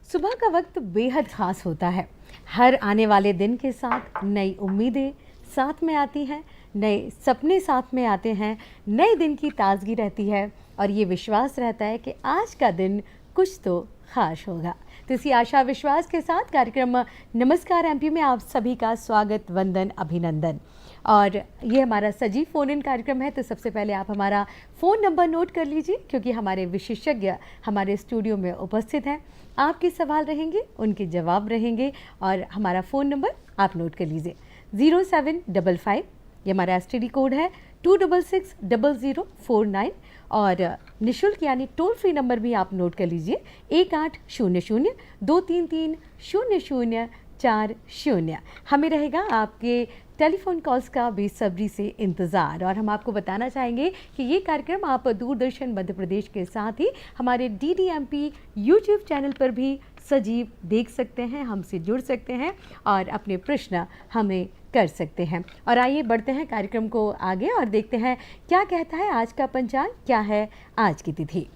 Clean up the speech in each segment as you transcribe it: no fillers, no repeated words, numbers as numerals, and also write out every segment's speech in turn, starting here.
सुबह का वक्त बेहद ख़ास होता है। हर आने वाले दिन के साथ नई उम्मीदें साथ में आती हैं, नए सपने साथ में आते हैं, नए दिन की ताज़गी रहती है और ये विश्वास रहता है कि आज का दिन कुछ तो ख़ास होगा। तो इसी आशा विश्वास के साथ कार्यक्रम नमस्कार एमपी में आप सभी का स्वागत, वंदन, अभिनंदन। और ये हमारा सजीव फ़ोन इन कार्यक्रम है, तो सबसे पहले आप हमारा फ़ोन नंबर नोट कर लीजिए क्योंकि हमारे विशेषज्ञ हमारे स्टूडियो में उपस्थित हैं। आपके सवाल रहेंगे, उनके जवाब रहेंगे और हमारा फ़ोन नंबर आप नोट कर लीजिए 0755, ये हमारा एसटीडी कोड है 2660049 और निशुल्क यानी टोल फ्री नंबर भी आप नोट कर लीजिए 1800-233-0040। हमें रहेगा आपके टेलीफोन कॉल्स का बेसब्री से इंतज़ार और हम आपको बताना चाहेंगे कि ये कार्यक्रम आप दूरदर्शन मध्य प्रदेश के साथ ही हमारे डीडीएमपी यूट्यूब चैनल पर भी सजीव देख सकते हैं, हमसे जुड़ सकते हैं और अपने प्रश्न हमें कर सकते हैं। और आइए बढ़ते हैं कार्यक्रम को आगे और देखते हैं क्या कहता है आज का पंचांग, क्या है आज की तिथि।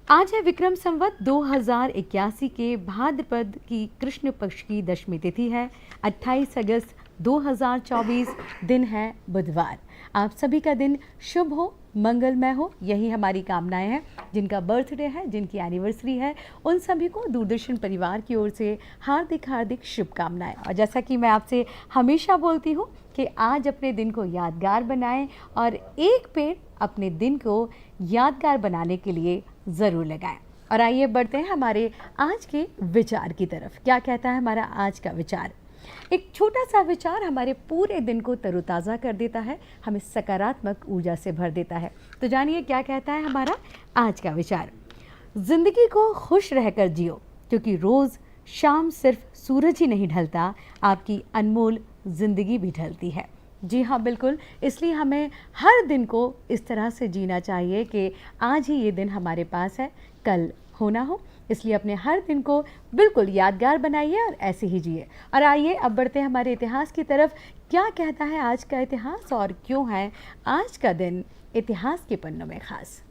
आज है विक्रम संवत 2081 के भाद्रपद की कृष्ण पक्ष की दशमी तिथि है। 28 अगस्त 2024 दिन है बुधवार। आप सभी का दिन शुभ हो, मंगलमय हो, यही हमारी कामनाएं हैं। जिनका बर्थडे है, जिनकी एनिवर्सरी है, उन सभी को दूरदर्शन परिवार की ओर से हार्दिक हार्दिक शुभकामनाएं। और जैसा कि मैं आपसे हमेशा बोलती हूँ कि आज अपने दिन को यादगार बनाएं और एक पेड़ अपने दिन को यादगार बनाने के लिए ज़रूर लगाएं। और आइए बढ़ते हैं हमारे आज के विचार की तरफ। क्या कहता है हमारा आज का विचार। एक छोटा सा विचार हमारे पूरे दिन को तरोताज़ा कर देता है, हमें सकारात्मक ऊर्जा से भर देता है। तो जानिए क्या कहता है हमारा आज का विचार। जिंदगी को खुश रहकर जियो क्योंकि रोज़ शाम सिर्फ सूरज ही नहीं ढलता, आपकी अनमोल ज़िंदगी भी ढलती है। जी हाँ, बिल्कुल। इसलिए हमें हर दिन को इस तरह से जीना चाहिए कि आज ही ये दिन हमारे पास है, कल हो ना हो। इसलिए अपने हर दिन को बिल्कुल यादगार बनाइए और ऐसे ही जिए। और आइए अब बढ़ते हैं हमारे इतिहास की तरफ। क्या कहता है आज का इतिहास और क्यों है आज का दिन इतिहास के पन्नों में खास।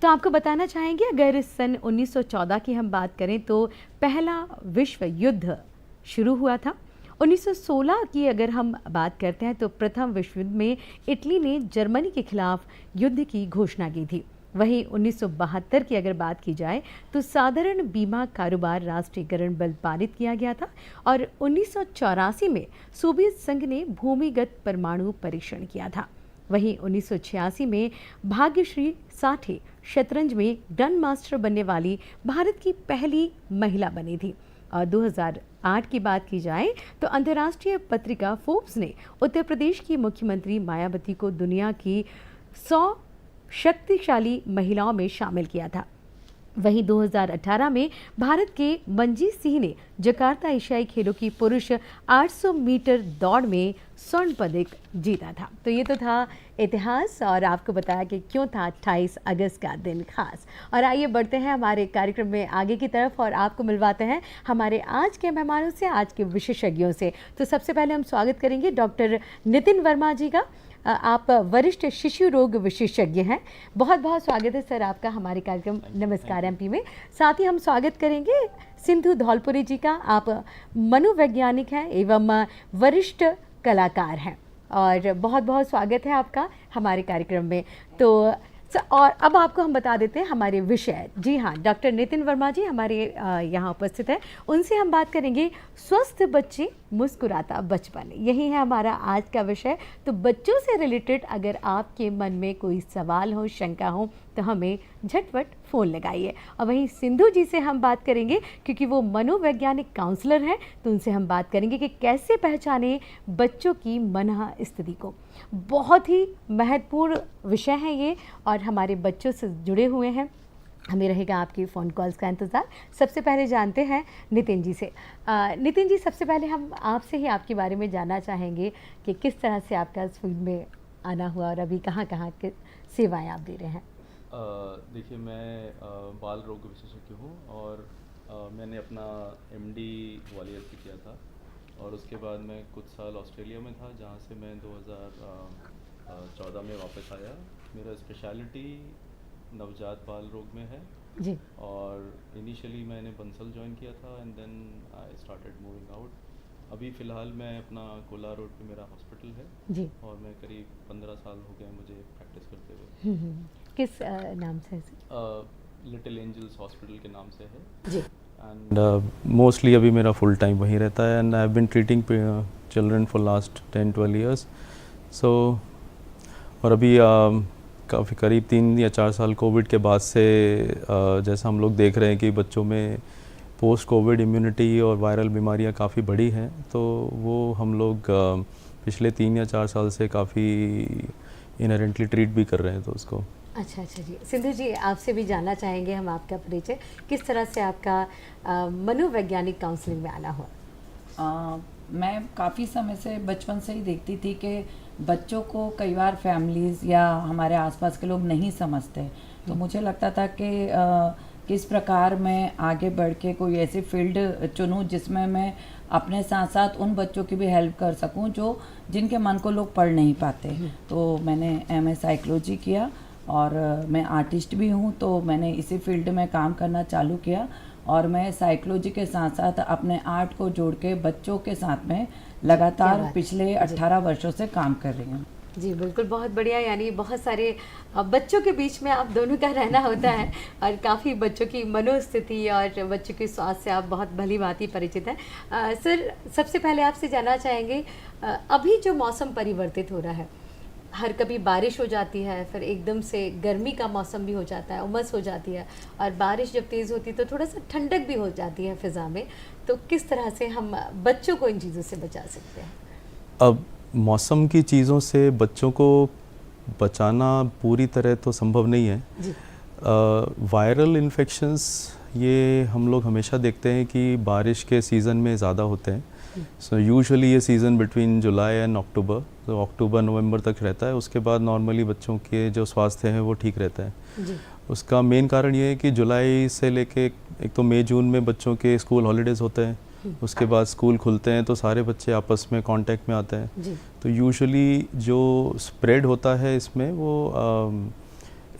तो आपको बताना चाहेंगे, अगर सन 1914 की हम बात करें तो पहला विश्व युद्ध शुरू हुआ था। 1916 की अगर हम बात करते हैं तो प्रथम विश्व युद्ध में इटली ने जर्मनी के खिलाफ युद्ध की घोषणा की थी। वहीं 1972 की अगर बात की जाए तो साधारण बीमा कारोबार राष्ट्रीयकरण बिल पारित किया गया था और 1984 में सोवियत संघ ने भूमिगत परमाणु परीक्षण किया था। वहीं 1986 में भाग्यश्री साठे शतरंज में ग्रैंड मास्टर बनने वाली भारत की पहली महिला बनी थी। और 2008 की बात की जाए तो अंतर्राष्ट्रीय पत्रिका फोर्ब्स ने उत्तर प्रदेश की मुख्यमंत्री मायावती को दुनिया की 100 शक्तिशाली महिलाओं में शामिल किया था। वहीं 2018 में भारत के मनजीत सिंह ने जकार्ता एशियाई खेलों की पुरुष 800 मीटर दौड़ में स्वर्ण पदक जीता था। तो ये तो था इतिहास और आपको बताया कि क्यों था 28 अगस्त का दिन खास। और आइए बढ़ते हैं हमारे कार्यक्रम में आगे की तरफ और आपको मिलवाते हैं हमारे आज के मेहमानों से, आज के विशेषज्ञों से। तो सबसे पहले हम स्वागत करेंगे डॉक्टर नितिन वर्मा जी का। आप वरिष्ठ शिशु रोग विशेषज्ञ हैं। बहुत बहुत स्वागत है सर आपका हमारे कार्यक्रम नमस्कार एमपी में। साथ ही हम स्वागत करेंगे सिंधु धौलपुरी जी का। आप मनोवैज्ञानिक हैं एवं वरिष्ठ कलाकार हैं और बहुत बहुत स्वागत है आपका हमारे कार्यक्रम में। तो और अब आपको हम बता देते हैं हमारे विषय। जी हाँ, डॉक्टर नितिन वर्मा जी हमारे यहाँ उपस्थित है। उनसे हम बात करेंगे स्वस्थ बच्चे मुस्कुराता बचपन, यही है हमारा आज का विषय। तो बच्चों से रिलेटेड अगर आपके मन में कोई सवाल हो, शंका हो तो हमें झटपट फ़ोन लगाइए। और वहीं सिंधु जी से हम बात करेंगे क्योंकि वो मनोवैज्ञानिक काउंसलर हैं, तो उनसे हम बात करेंगे कि कैसे पहचानें बच्चों की मनः स्थिति को। बहुत ही महत्वपूर्ण विषय है ये और हमारे बच्चों से जुड़े हुए हैं। हमें रहेगा आपकी फ़ोन कॉल्स का इंतज़ार। सबसे पहले जानते हैं नितिन जी से। नितिन जी, सबसे पहले हम आपसे ही आपके बारे में जानना चाहेंगे कि किस तरह से आपका इस फील्ड में आना हुआ और अभी कहाँ कहाँ के सेवाएं आप दे रहे हैं। देखिए, मैं बाल रोग विशेषज्ञ हूँ और मैंने अपना एमडी ग्वालियर से किया था और उसके बाद मैं कुछ साल ऑस्ट्रेलिया में था जहाँ से मैं 2014 में वापस आया। मेरा स्पेशलिटी नवजात बाल रोग में है जी। और इनिशियली मैंने बंसल ज्वाइन किया था and then I started moving out. अभी फ़िलहाल मैं अपना कोलार रोड पे मेरा हॉस्पिटल है जी। और मैं करीब 15 साल हो गए मुझे प्रैक्टिस करते हुए। किस नाम से? लिटिल एंजल्स हॉस्पिटल के नाम से है जी। एंड मोस्टली अभी मेरा फुल टाइम वहीं रहता है and I have been treating children for last 10-12 years. So और अभी काफ़ी करीब 3 या 4 साल कोविड के बाद से जैसा हम लोग देख रहे हैं कि बच्चों में पोस्ट कोविड इम्यूनिटी और वायरल बीमारियां काफ़ी बढ़ी हैं, तो वो हम लोग पिछले 3 या 4 साल से काफ़ी इनहेरेंटली ट्रीट भी कर रहे हैं तो उसको। अच्छा जी। सिंधु जी, आपसे भी जानना चाहेंगे हम आपका परिचय, किस तरह से आपका मनोवैज्ञानिक काउंसलिंग में आना हुआ? मैं काफ़ी समय से बचपन से ही देखती थी कि बच्चों को कई बार फैमिलीज़ या हमारे आसपास के लोग नहीं समझते, तो मुझे लगता था कि किस प्रकार मैं आगे बढ़ के कोई ऐसी फील्ड चुनूं जिसमें मैं अपने साथ साथ उन बच्चों की भी हेल्प कर सकूं जो जिनके मन को लोग पढ़ नहीं पाते। तो मैंने एमए साइकोलॉजी किया और मैं आर्टिस्ट भी हूं, तो मैंने इसी फील्ड में काम करना चालू किया और मैं साइकोलॉजी के साथ साथ अपने आर्ट को जोड़ के बच्चों के साथ में लगातार पिछले 18 वर्षों से काम कर रही हूँ। जी बिल्कुल, बहुत बढ़िया। यानी बहुत सारे बच्चों के बीच में आप दोनों का रहना होता है और काफ़ी बच्चों की मनोस्थिति और बच्चों के स्वास्थ्य से आप बहुत भली भांति परिचित हैं। सर, सबसे पहले आपसे जानना चाहेंगे, अभी जो मौसम परिवर्तित हो रहा है, हर कभी बारिश हो जाती है, फिर एकदम से गर्मी का मौसम भी हो जाता है, उमस हो जाती है, और बारिश जब तेज़ होती है तो थोड़ा सा ठंडक भी हो जाती है फ़िज़ा में, तो किस तरह से हम बच्चों को इन चीज़ों से बचा सकते हैं? अब मौसम की चीज़ों से बच्चों को बचाना पूरी तरह तो संभव नहीं है। जी। वायरल इन्फेक्शंस ये हम लोग हमेशा देखते हैं कि बारिश के सीज़न में ज़्यादा होते हैं। सो यूजुअली ये season between July and October, तो अक्टूबर नवंबर तक रहता है। उसके बाद नॉर्मली बच्चों के जो स्वास्थ्य है वो ठीक रहता है। जी। उसका मेन कारण ये है कि जुलाई से लेके एक तो मई जून में बच्चों के स्कूल हॉलीडेज़ होते हैं, उसके बाद स्कूल खुलते हैं तो सारे बच्चे आपस में कांटेक्ट में आते हैं। जी। तो यूजुअली जो स्प्रेड होता है इसमें वो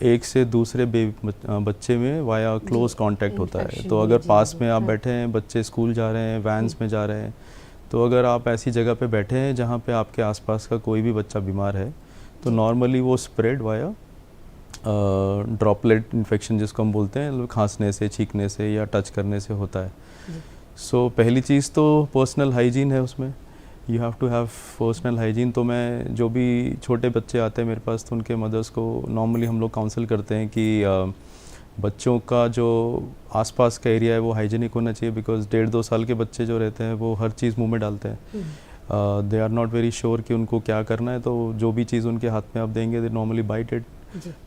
एक से दूसरे बच्चे में वाया क्लोज कांटेक्ट होता है। तो अगर पास में आप बैठे हैं, बच्चे स्कूल जा रहे हैं, वैन्स में जा रहे हैं, तो अगर आप ऐसी जगह पे बैठे हैं जहाँ पे आपके आसपास का कोई भी बच्चा बीमार है, तो नॉर्मली वो स्प्रेड वाया ड्रॉपलेट इन्फेक्शन जिसको हम बोलते हैं, खांसने से, छींकने से या टच करने से होता है। सो पहली चीज़ तो पर्सनल हाइजीन है, उसमें you have to have personal hygiene. तो मैं जो भी छोटे बच्चे आते हैं मेरे पास, तो उनके मदर्स को नॉर्मली हम लोग काउंसिल करते हैं कि बच्चों का जो आसपास का एरिया है वो हाइजीनिक होना चाहिए, बिकॉज 1.5-2 साल के बच्चे जो रहते हैं वो हर चीज़ मुंह में डालते हैं। They are not very sure कि उनको क्या करना है, तो जो भी चीज़ उनके हाथ में आप देंगे दे नॉर्मली बाइट इट,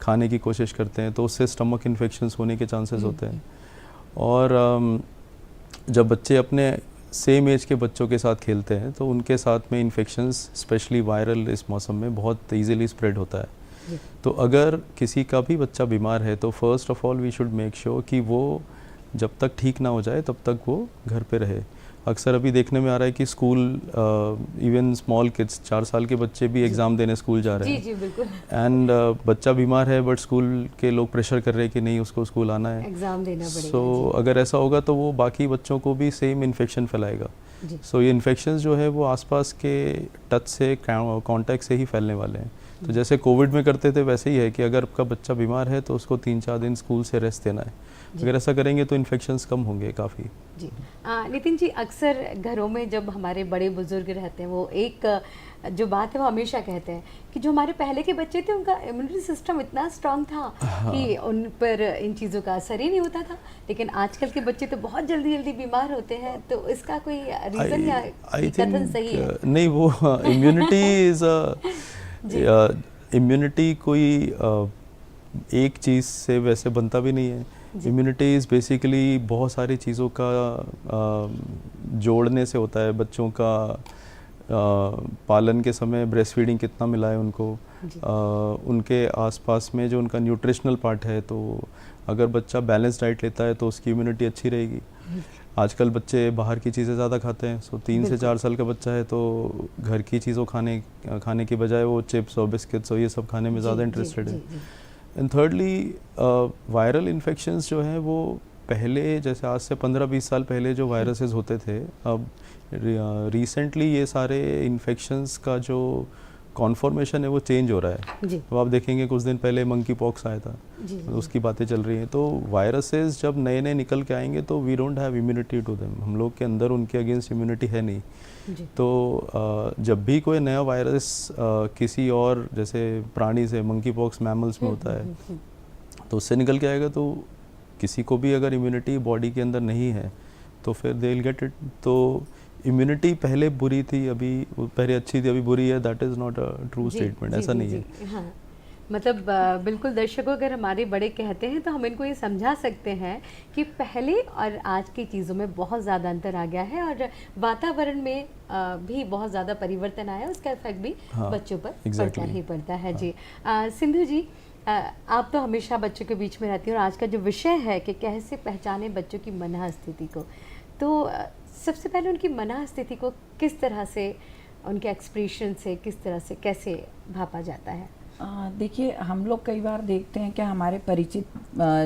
खाने की कोशिश करते हैं, तो उससे स्टमक इन्फेक्शंस होने के चांसेस होते हैं। और जब बच्चे अपने सेम एज के बच्चों के साथ खेलते हैं तो उनके साथ में इन्फेक्शंस स्पेशली वायरल इस मौसम में बहुत ईजीली स्प्रेड होता है। तो अगर किसी का भी बच्चा बीमार है तो first of all we should make sure कि वो जब तक ठीक ना हो जाए तब तक वो घर पे रहे। अक्सर अभी देखने में आ रहा है कि स्कूल इवन स्मॉल किड्स 4 साल के बच्चे भी एग्ज़ाम देने स्कूल जा रहे हैं। जी बिल्कुल। एंड बच्चा बीमार है बट स्कूल के लोग प्रेशर कर रहे हैं कि नहीं उसको स्कूल आना है, एग्जाम देना पड़ेगा। सो अगर ऐसा होगा तो वो बाकी बच्चों को भी सेम इन्फेक्शन फैलाएगा। सो ये इन्फेक्शंस जो है वो आसपास के टच से, कांटेक्ट से ही फैलने वाले हैं। तो जैसे कोविड में करते थे वैसे ही है कि अगर आपका बच्चा बीमार है तो उसको 3-4 दिन स्कूल से रेस्ट देना है। अगर ऐसा करेंगे तो इन्फेक्शंस कम होंगे काफ़ी। जी। नितिन जी, अक्सर घरों में जब हमारे बड़े बुजुर्ग रहते हैं, वो एक जो बात है वो हमेशा कहते हैं कि जो हमारे पहले के बच्चे थे उनका इम्यूनिटी सिस्टम इतना स्ट्रांग था कि उन पर इन चीज़ों का असर ही नहीं होता था, लेकिन आजकल के बच्चे तो बहुत जल्दी जल्दी बीमार होते हैं। तो इसका कोई रीज़न या कथन सही है? नहीं, वो इम्यूनिटी इज़ इम्यूनिटी कोई एक चीज़ से वैसे बनता भी नहीं है। इम्यूनिटी इज़ बेसिकली बहुत सारी चीज़ों का जोड़ने से होता है। बच्चों का पालन के समय ब्रेस्ट फीडिंग कितना मिला है उनको, उनके आसपास में जो उनका न्यूट्रिशनल पार्ट है, तो अगर बच्चा बैलेंस डाइट लेता है तो उसकी इम्यूनिटी अच्छी रहेगी। आजकल बच्चे बाहर की चीज़ें ज़्यादा खाते हैं। सो 3 से 4 साल का बच्चा है तो घर की चीज़ों खाने की बजाय वो चिप्स और बिस्किट्स और ये सब खाने में ज़्यादा इंटरेस्टेड है। एंड थर्डली वायरल इन्फेक्शंस जो हैं वो पहले जैसे आज से 15-20 साल पहले जो वायरसेस होते थे, अब रिसेंटली ये सारे इन्फेक्शंस का जो कॉन्फॉर्मेशन है वो चेंज हो रहा है। जी तो आप देखेंगे कुछ दिन पहले मंकी पॉक्स आया था, जी उसकी बातें चल रही हैं। तो वायरसेस जब नए नए निकल के आएंगे तो we don't have immunity to them, हम लोग के अंदर उनके अगेंस्ट इम्यूनिटी है नहीं। जी तो जब भी कोई नया वायरस किसी और जैसे प्राणी से, मंकी पॉक्स मैमल्स में होता है, तो उससे निकल के आएगा, तो किसी को भी अगर इम्यूनिटी बॉडी के अंदर नहीं है तो फिर दे विल गेट इट। तो इम्यूनिटी पहले बुरी थी, अभी पहले अच्छी थी, अभी बुरी है, that is not a true statement, ऐसा नहीं है। हाँ, मतलब बिल्कुल दर्शकों, अगर हमारे बड़े कहते हैं तो हम इनको ये समझा सकते हैं कि पहले और आज की चीज़ों में बहुत ज़्यादा अंतर आ गया है और वातावरण में भी बहुत ज़्यादा परिवर्तन आया है, उसका इफेक्ट भी हाँ, बच्चों पर exactly. पड़ता ही पड़ता है। जी सिंधु जी, आप तो हमेशा बच्चों के बीच में रहती हैं और आज का जो विषय है कि कैसे पहचाने बच्चों की मनः स्थिति को, तो सबसे पहले उनकी मनः स्थिति को किस तरह से, उनके एक्सप्रेशन से किस तरह से कैसे भापा जाता है? देखिए, हम लोग कई बार देखते हैं कि हमारे परिचित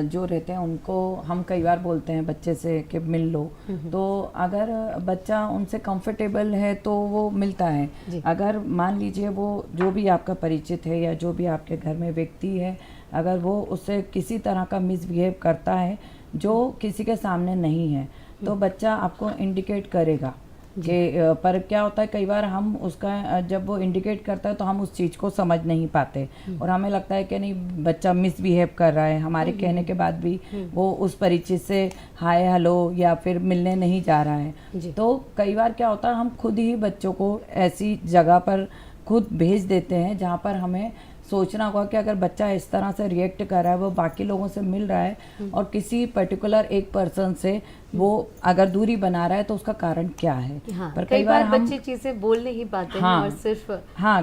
जो रहते हैं उनको हम कई बार बोलते हैं बच्चे से कि मिल लो, तो अगर बच्चा उनसे कंफर्टेबल है तो वो मिलता है। अगर मान लीजिए वो जो भी आपका परिचित है या जो भी आपके घर में व्यक्ति है, अगर वो उससे किसी तरह का मिसबिहेव करता है जो किसी के सामने नहीं है, तो बच्चा आपको इंडिकेट करेगा कि पर क्या होता है कई बार हम उसका जब वो इंडिकेट करता है तो हम उस चीज़ को समझ नहीं पाते और हमें लगता है कि नहीं बच्चा मिसबिहेव कर रहा है, हमारे कहने के बाद भी वो उस परिचित से हाय हेलो या फिर मिलने नहीं जा रहा है। तो कई बार क्या होता है हम खुद ही बच्चों को ऐसी जगह पर खुद भेज देते हैं जहाँ पर हमें सोचना होगा कि अगर बच्चा इस तरह से रिएक्ट कर रहा है, वो बाकी लोगों से मिल रहा है और किसी पर्टिकुलर एक पर्सन से वो अगर दूरी बना रहा है तो उसका कारण क्या है। हाँ, पर कई बार बच्चे चीजें बोल नहीं पाते हैं और सिर्फ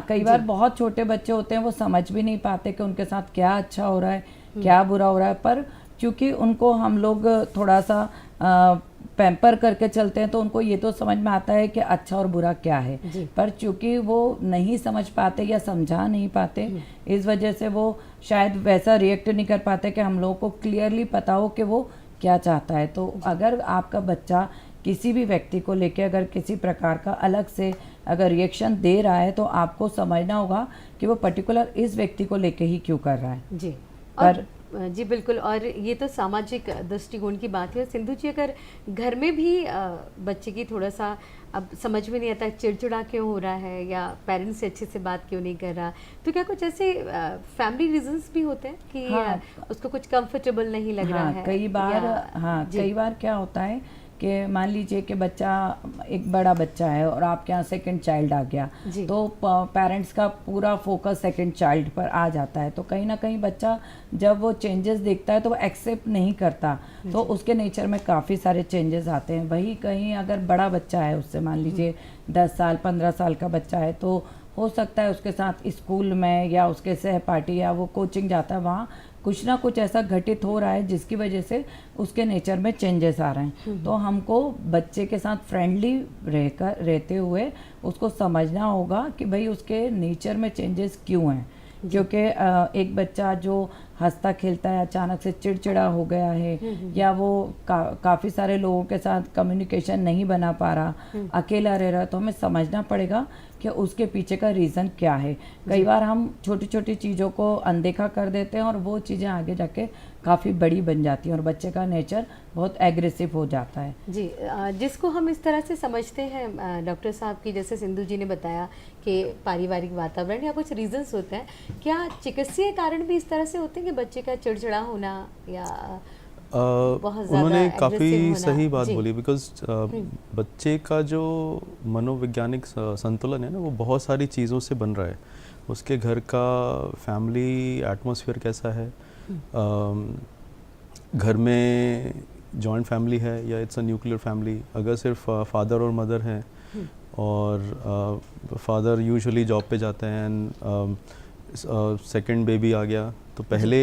कई बार बहुत छोटे बच्चे होते हैं वो समझ भी नहीं पाते कि उनके साथ क्या अच्छा हो रहा है क्या बुरा हो रहा है, पर क्योंकि उनको हम लोग थोड़ा सा पैम्पर करके चलते हैं तो उनको ये तो समझ में आता है कि अच्छा और बुरा क्या है, पर चूंकि वो नहीं समझ पाते या समझा नहीं पाते, इस वजह से वो शायद वैसा रिएक्ट नहीं कर पाते कि हम लोगों को क्लियरली पता हो कि वो क्या चाहता है। तो अगर आपका बच्चा किसी भी व्यक्ति को लेके अगर किसी प्रकार का अलग से अगर रिएक्शन दे रहा है तो आपको समझना होगा कि वो पर्टिकुलर इस व्यक्ति को लेके ही क्यों कर रहा है। जी और जी बिल्कुल, और ये तो सामाजिक दृष्टिकोण की बात है। सिंधु जी, अगर घर में भी बच्चे की थोड़ा सा अब समझ में नहीं आता चिड़चिड़ा क्यों हो रहा है या पेरेंट्स से अच्छे से बात क्यों नहीं कर रहा, तो क्या कुछ ऐसे फैमिली रीजंस भी होते हैं कि उसको कुछ कंफर्टेबल नहीं लग रहा है? कई बार क्या होता है कि मान लीजिए कि बच्चा एक बड़ा बच्चा है और आपके यहाँ सेकंड चाइल्ड आ गया, तो पेरेंट्स का पूरा फोकस सेकंड चाइल्ड पर आ जाता है, तो कहीं ना कहीं बच्चा जब वो चेंजेस देखता है तो वो एक्सेप्ट नहीं करता, तो उसके नेचर में काफ़ी सारे चेंजेस आते हैं। वही कहीं अगर बड़ा बच्चा है, उससे मान लीजिए 10 साल 15 साल का बच्चा है, तो हो सकता है उसके साथ स्कूल में या उसके सहपाठी या वो कोचिंग जाता है, वहाँ कुछ ना कुछ ऐसा घटित हो रहा है जिसकी वजह से उसके नेचर में चेंजेस आ रहे हैं। तो हमको बच्चे के साथ फ्रेंडली रहते हुए उसको समझना होगा कि भाई उसके नेचर में चेंजेस क्यों हैं, क्योंकि एक बच्चा जो हंसता खेलता है अचानक से चिड़चिड़ा हो गया है या वो काफ़ी सारे लोगों के साथ कम्युनिकेशन नहीं बना पा रहा, अकेला रह रहा है, तो हमें समझना पड़ेगा कि उसके पीछे का रीज़न क्या है। कई बार हम छोटी छोटी चीज़ों को अनदेखा कर देते हैं और वो चीज़ें आगे जाके काफ़ी बड़ी बन जाती हैं और बच्चे का नेचर बहुत एग्रेसिव हो जाता है। जी, जिसको हम इस तरह से समझते हैं डॉक्टर साहब की, जैसे सिंधु जी ने बताया कि पारिवारिक वातावरण या कुछ रीजंस होते हैं, क्या चिकित्सीय कारण भी इस तरह से होते हैं कि बच्चे का चिड़चिड़ा होना या उन्होंने काफ़ी सही बात बोली, बिकॉज बच्चे का जो मनोवैज्ञानिक संतुलन है ना, वो बहुत सारी चीज़ों से बन रहा है। उसके घर का फैमिली एटमॉस्फेयर कैसा है, घर में जॉइंट फैमिली है या इट्स अ न्यूक्लियर फैमिली, अगर सिर्फ फादर और मदर हैं और फादर यूजुअली जॉब पे जाते हैं एंड सेकंड बेबी आ गया, तो पहले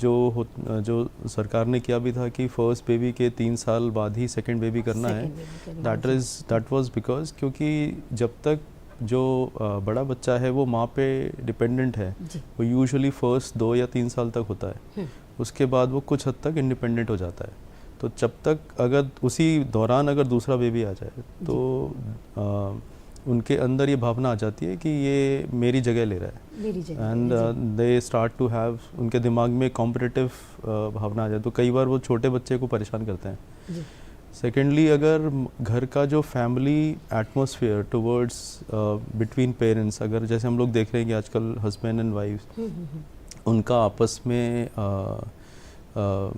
जो सरकार ने किया भी था कि फर्स्ट बेबी के 3 साल बाद ही सेकंड बेबी करना है, दैट वाज बिकॉज क्योंकि जब तक जो बड़ा बच्चा है वो माँ पे डिपेंडेंट है, जी। वो यूजुअली फर्स्ट 2 या 3 साल तक होता है। उसके बाद वो कुछ हद तक इंडिपेंडेंट हो जाता है। तो जब तक अगर उसी दौरान अगर दूसरा बेबी आ जाए तो उनके अंदर ये भावना आ जाती है कि ये मेरी जगह ले रहा है, मेरी जगह। And they start to have, उनके दिमाग में कॉम्पिटिटिव भावना आ जाए, तो कई बार वो छोटे बच्चे को परेशान करते हैं। जी। सेकेंडली, अगर घर का जो family atmosphere towards between parents, अगर जैसे हम लोग देख रहे हैं कि आजकल हस्बैंड एंड वाइफ उनका आपस में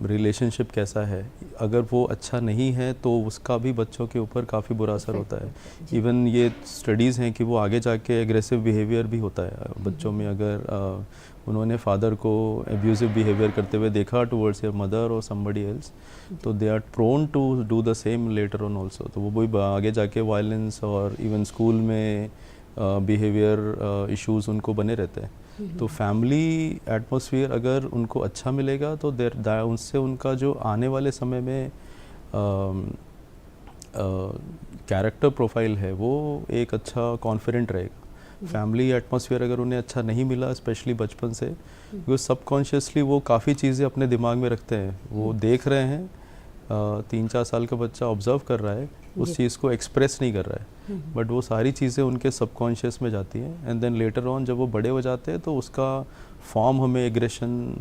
रिलेशनशिप कैसा है, अगर वो अच्छा नहीं है तो उसका भी बच्चों के ऊपर काफ़ी बुरा असर होता है। इवन ये स्टडीज़ हैं कि वो आगे जाके एग्रेसिव बिहेवियर भी होता है बच्चों में, अगर उन्होंने फादर को एब्यूजिव बिहेवियर करते हुए देखा टुवर्ड्स योर मदर और समबडी एल्स, तो they are prone to do the same later on also. तो वो भी आगे जाके वायलेंस और इवन स्कूल में बिहेवियर इश्यूज उनको बने रहते हैं। तो फैमिली एटमॉस्फेयर अगर उनको अच्छा मिलेगा तो उससे उनका जो आने वाले समय में कैरेक्टर प्रोफाइल है वो एक अच्छा कॉन्फिडेंट रहेगा। फैमिली एटमॉस्फेयर अगर उन्हें अच्छा नहीं मिला स्पेशली बचपन से, बिकॉज सबकॉन्शियसली वो काफ़ी चीज़ें अपने दिमाग में रखते हैं, वो देख रहे हैं, 3-4 साल का बच्चा ऑब्जर्व कर रहा है, उस चीज़ को एक्सप्रेस नहीं कर रहा है, बट वो सारी चीज़ें उनके सबकॉन्शियस में जाती हैं, एंड देन लेटर ऑन जब वो बड़े हो जाते हैं तो उसका फॉर्म हमें aggression,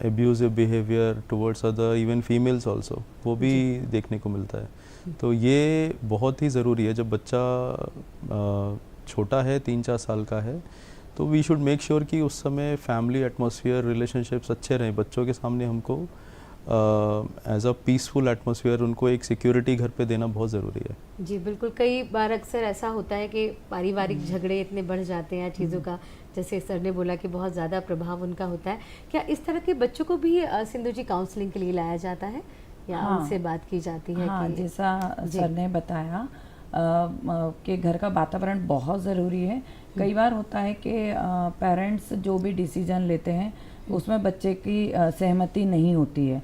abusive behaviour towards other even females also, वो भी देखने को मिलता है। तो ये बहुत ही ज़रूरी है, जब बच्चा छोटा है, 3-4 साल का है, तो वी शुड मेक श्योर कि उस समय फैमिली एटमॉस्फेयर, रिलेशनशिप्स अच्छे रहें। बच्चों के सामने हमको एज अ पीसफुल एटमॉस्फेयर, उनको एक सिक्योरिटी घर पे देना बहुत ज़रूरी है। जी बिल्कुल, कई बार अक्सर ऐसा होता है कि पारिवारिक झगड़े इतने बढ़ जाते हैं चीज़ों का, जैसे सर ने बोला कि बहुत ज़्यादा प्रभाव उनका होता है। क्या इस तरह के बच्चों को भी सिंधु जी काउंसलिंग के लिए लाया जाता है या हाँ, उनसे बात की जाती है? हाँ, कि जैसा सर ने बताया कि घर का वातावरण बहुत ज़रूरी है। कई बार होता है कि पेरेंट्स जो भी डिसीजन लेते हैं उसमें बच्चे की सहमति नहीं होती है।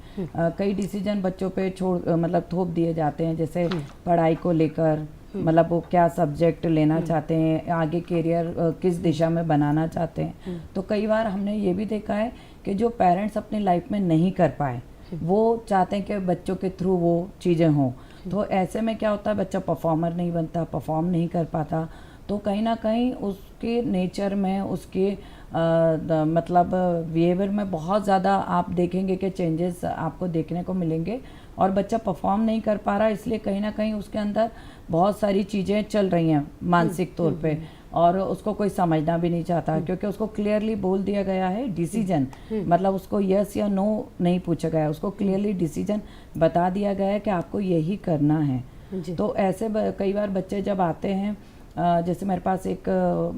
कई डिसीजन बच्चों पे मतलब थोप दिए जाते हैं, जैसे पढ़ाई को लेकर, मतलब वो क्या सब्जेक्ट लेना चाहते हैं, आगे करियर किस दिशा में बनाना चाहते हैं। तो कई बार हमने ये भी देखा है कि जो पेरेंट्स अपनी लाइफ में नहीं कर पाए, वो चाहते हैं कि बच्चों के थ्रू वो चीज़ें हों। तो ऐसे में क्या होता है, बच्चा परफॉर्मर नहीं बनता, परफॉर्म नहीं कर पाता, तो कहीं ना कहीं उसके नेचर में, उसके मतलब बिहेवियर में बहुत ज़्यादा आप देखेंगे कि चेंजेस आपको देखने को मिलेंगे। और बच्चा परफॉर्म नहीं कर पा रहा, इसलिए कहीं ना कहीं उसके अंदर बहुत सारी चीज़ें चल रही हैं मानसिक तौर पे, और उसको कोई समझना भी नहीं चाहता, क्योंकि उसको क्लियरली बोल दिया गया है डिसीजन, मतलब उसको यस या नो नहीं पूछा गया है, उसको क्लियरली डिसीजन बता दिया गया है कि आपको यही करना है। तो ऐसे कई बार बच्चे जब आते हैं, जैसे मेरे पास एक,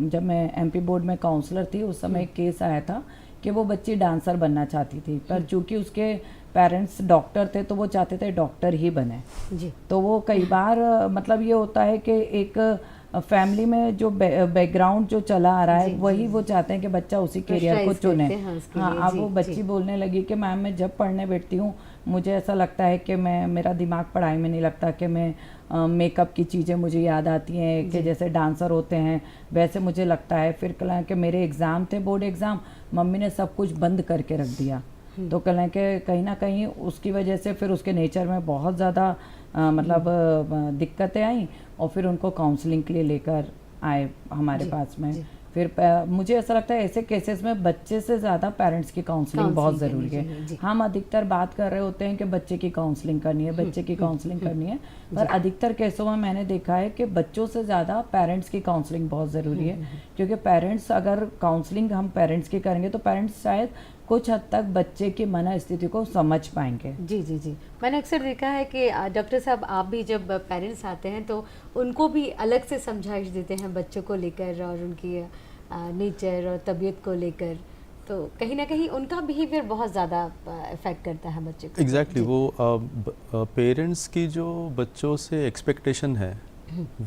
जब मैं एमपी बोर्ड में काउंसलर थी, उस समय एक केस आया था कि वो बच्ची डांसर बनना चाहती थी, पर चूंकि उसके पेरेंट्स डॉक्टर थे तो वो चाहते थे डॉक्टर ही बने जी। तो वो कई बार मतलब ये होता है कि एक फैमिली में जो बैकग्राउंड जो चला आ रहा है, वही वो चाहते हैं कि बच्चा उसी करियर को चुने। हाँ, अब वो बच्ची बोलने लगी कि मैम मैं जब पढ़ने बैठती हूँ मुझे ऐसा लगता है कि मेरा दिमाग पढ़ाई में नहीं लगता, कि मैं मेकअप की चीज़ें मुझे याद आती हैं कि जैसे डांसर होते हैं वैसे मुझे लगता है। फिर कल कि मेरे एग्ज़ाम थे, बोर्ड एग्ज़ाम, मम्मी ने सब कुछ बंद करके रख दिया। तो कल के कहीं ना कहीं उसकी वजह से फिर उसके नेचर में बहुत ज़्यादा मतलब दिक्कतें आई, और फिर उनको काउंसलिंग के लिए लेकर आए हमारे पास में। फिर मुझे ऐसा लगता है ऐसे केसेस में बच्चे से ज़्यादा पेरेंट्स की काउंसलिंग बहुत ज़रूरी है। हम अधिकतर बात कर रहे होते हैं कि बच्चे की काउंसलिंग करनी है, बच्चे की काउंसलिंग करनी है, पर अधिकतर केसों में मैंने देखा है कि बच्चों से ज़्यादा पेरेंट्स की काउंसलिंग बहुत ज़रूरी है। क्योंकि पेरेंट्स, अगर काउंसलिंग हम पेरेंट्स की करेंगे तो पेरेंट्स शायद कुछ हद तक बच्चे की मन स्थिति को समझ पाएंगे। जी जी जी, मैंने अक्सर देखा है कि डॉक्टर साहब आप भी जब पेरेंट्स आते हैं तो उनको भी अलग से समझाइश देते हैं बच्चों को लेकर और उनकी नेचर और तबीयत को लेकर, तो कहीं ना कहीं उनका बिहेवियर बहुत ज़्यादा इफेक्ट करता है बच्चे को। एग्जैक्टली वो पेरेंट्स की जो बच्चों से एक्सपेक्टेशन है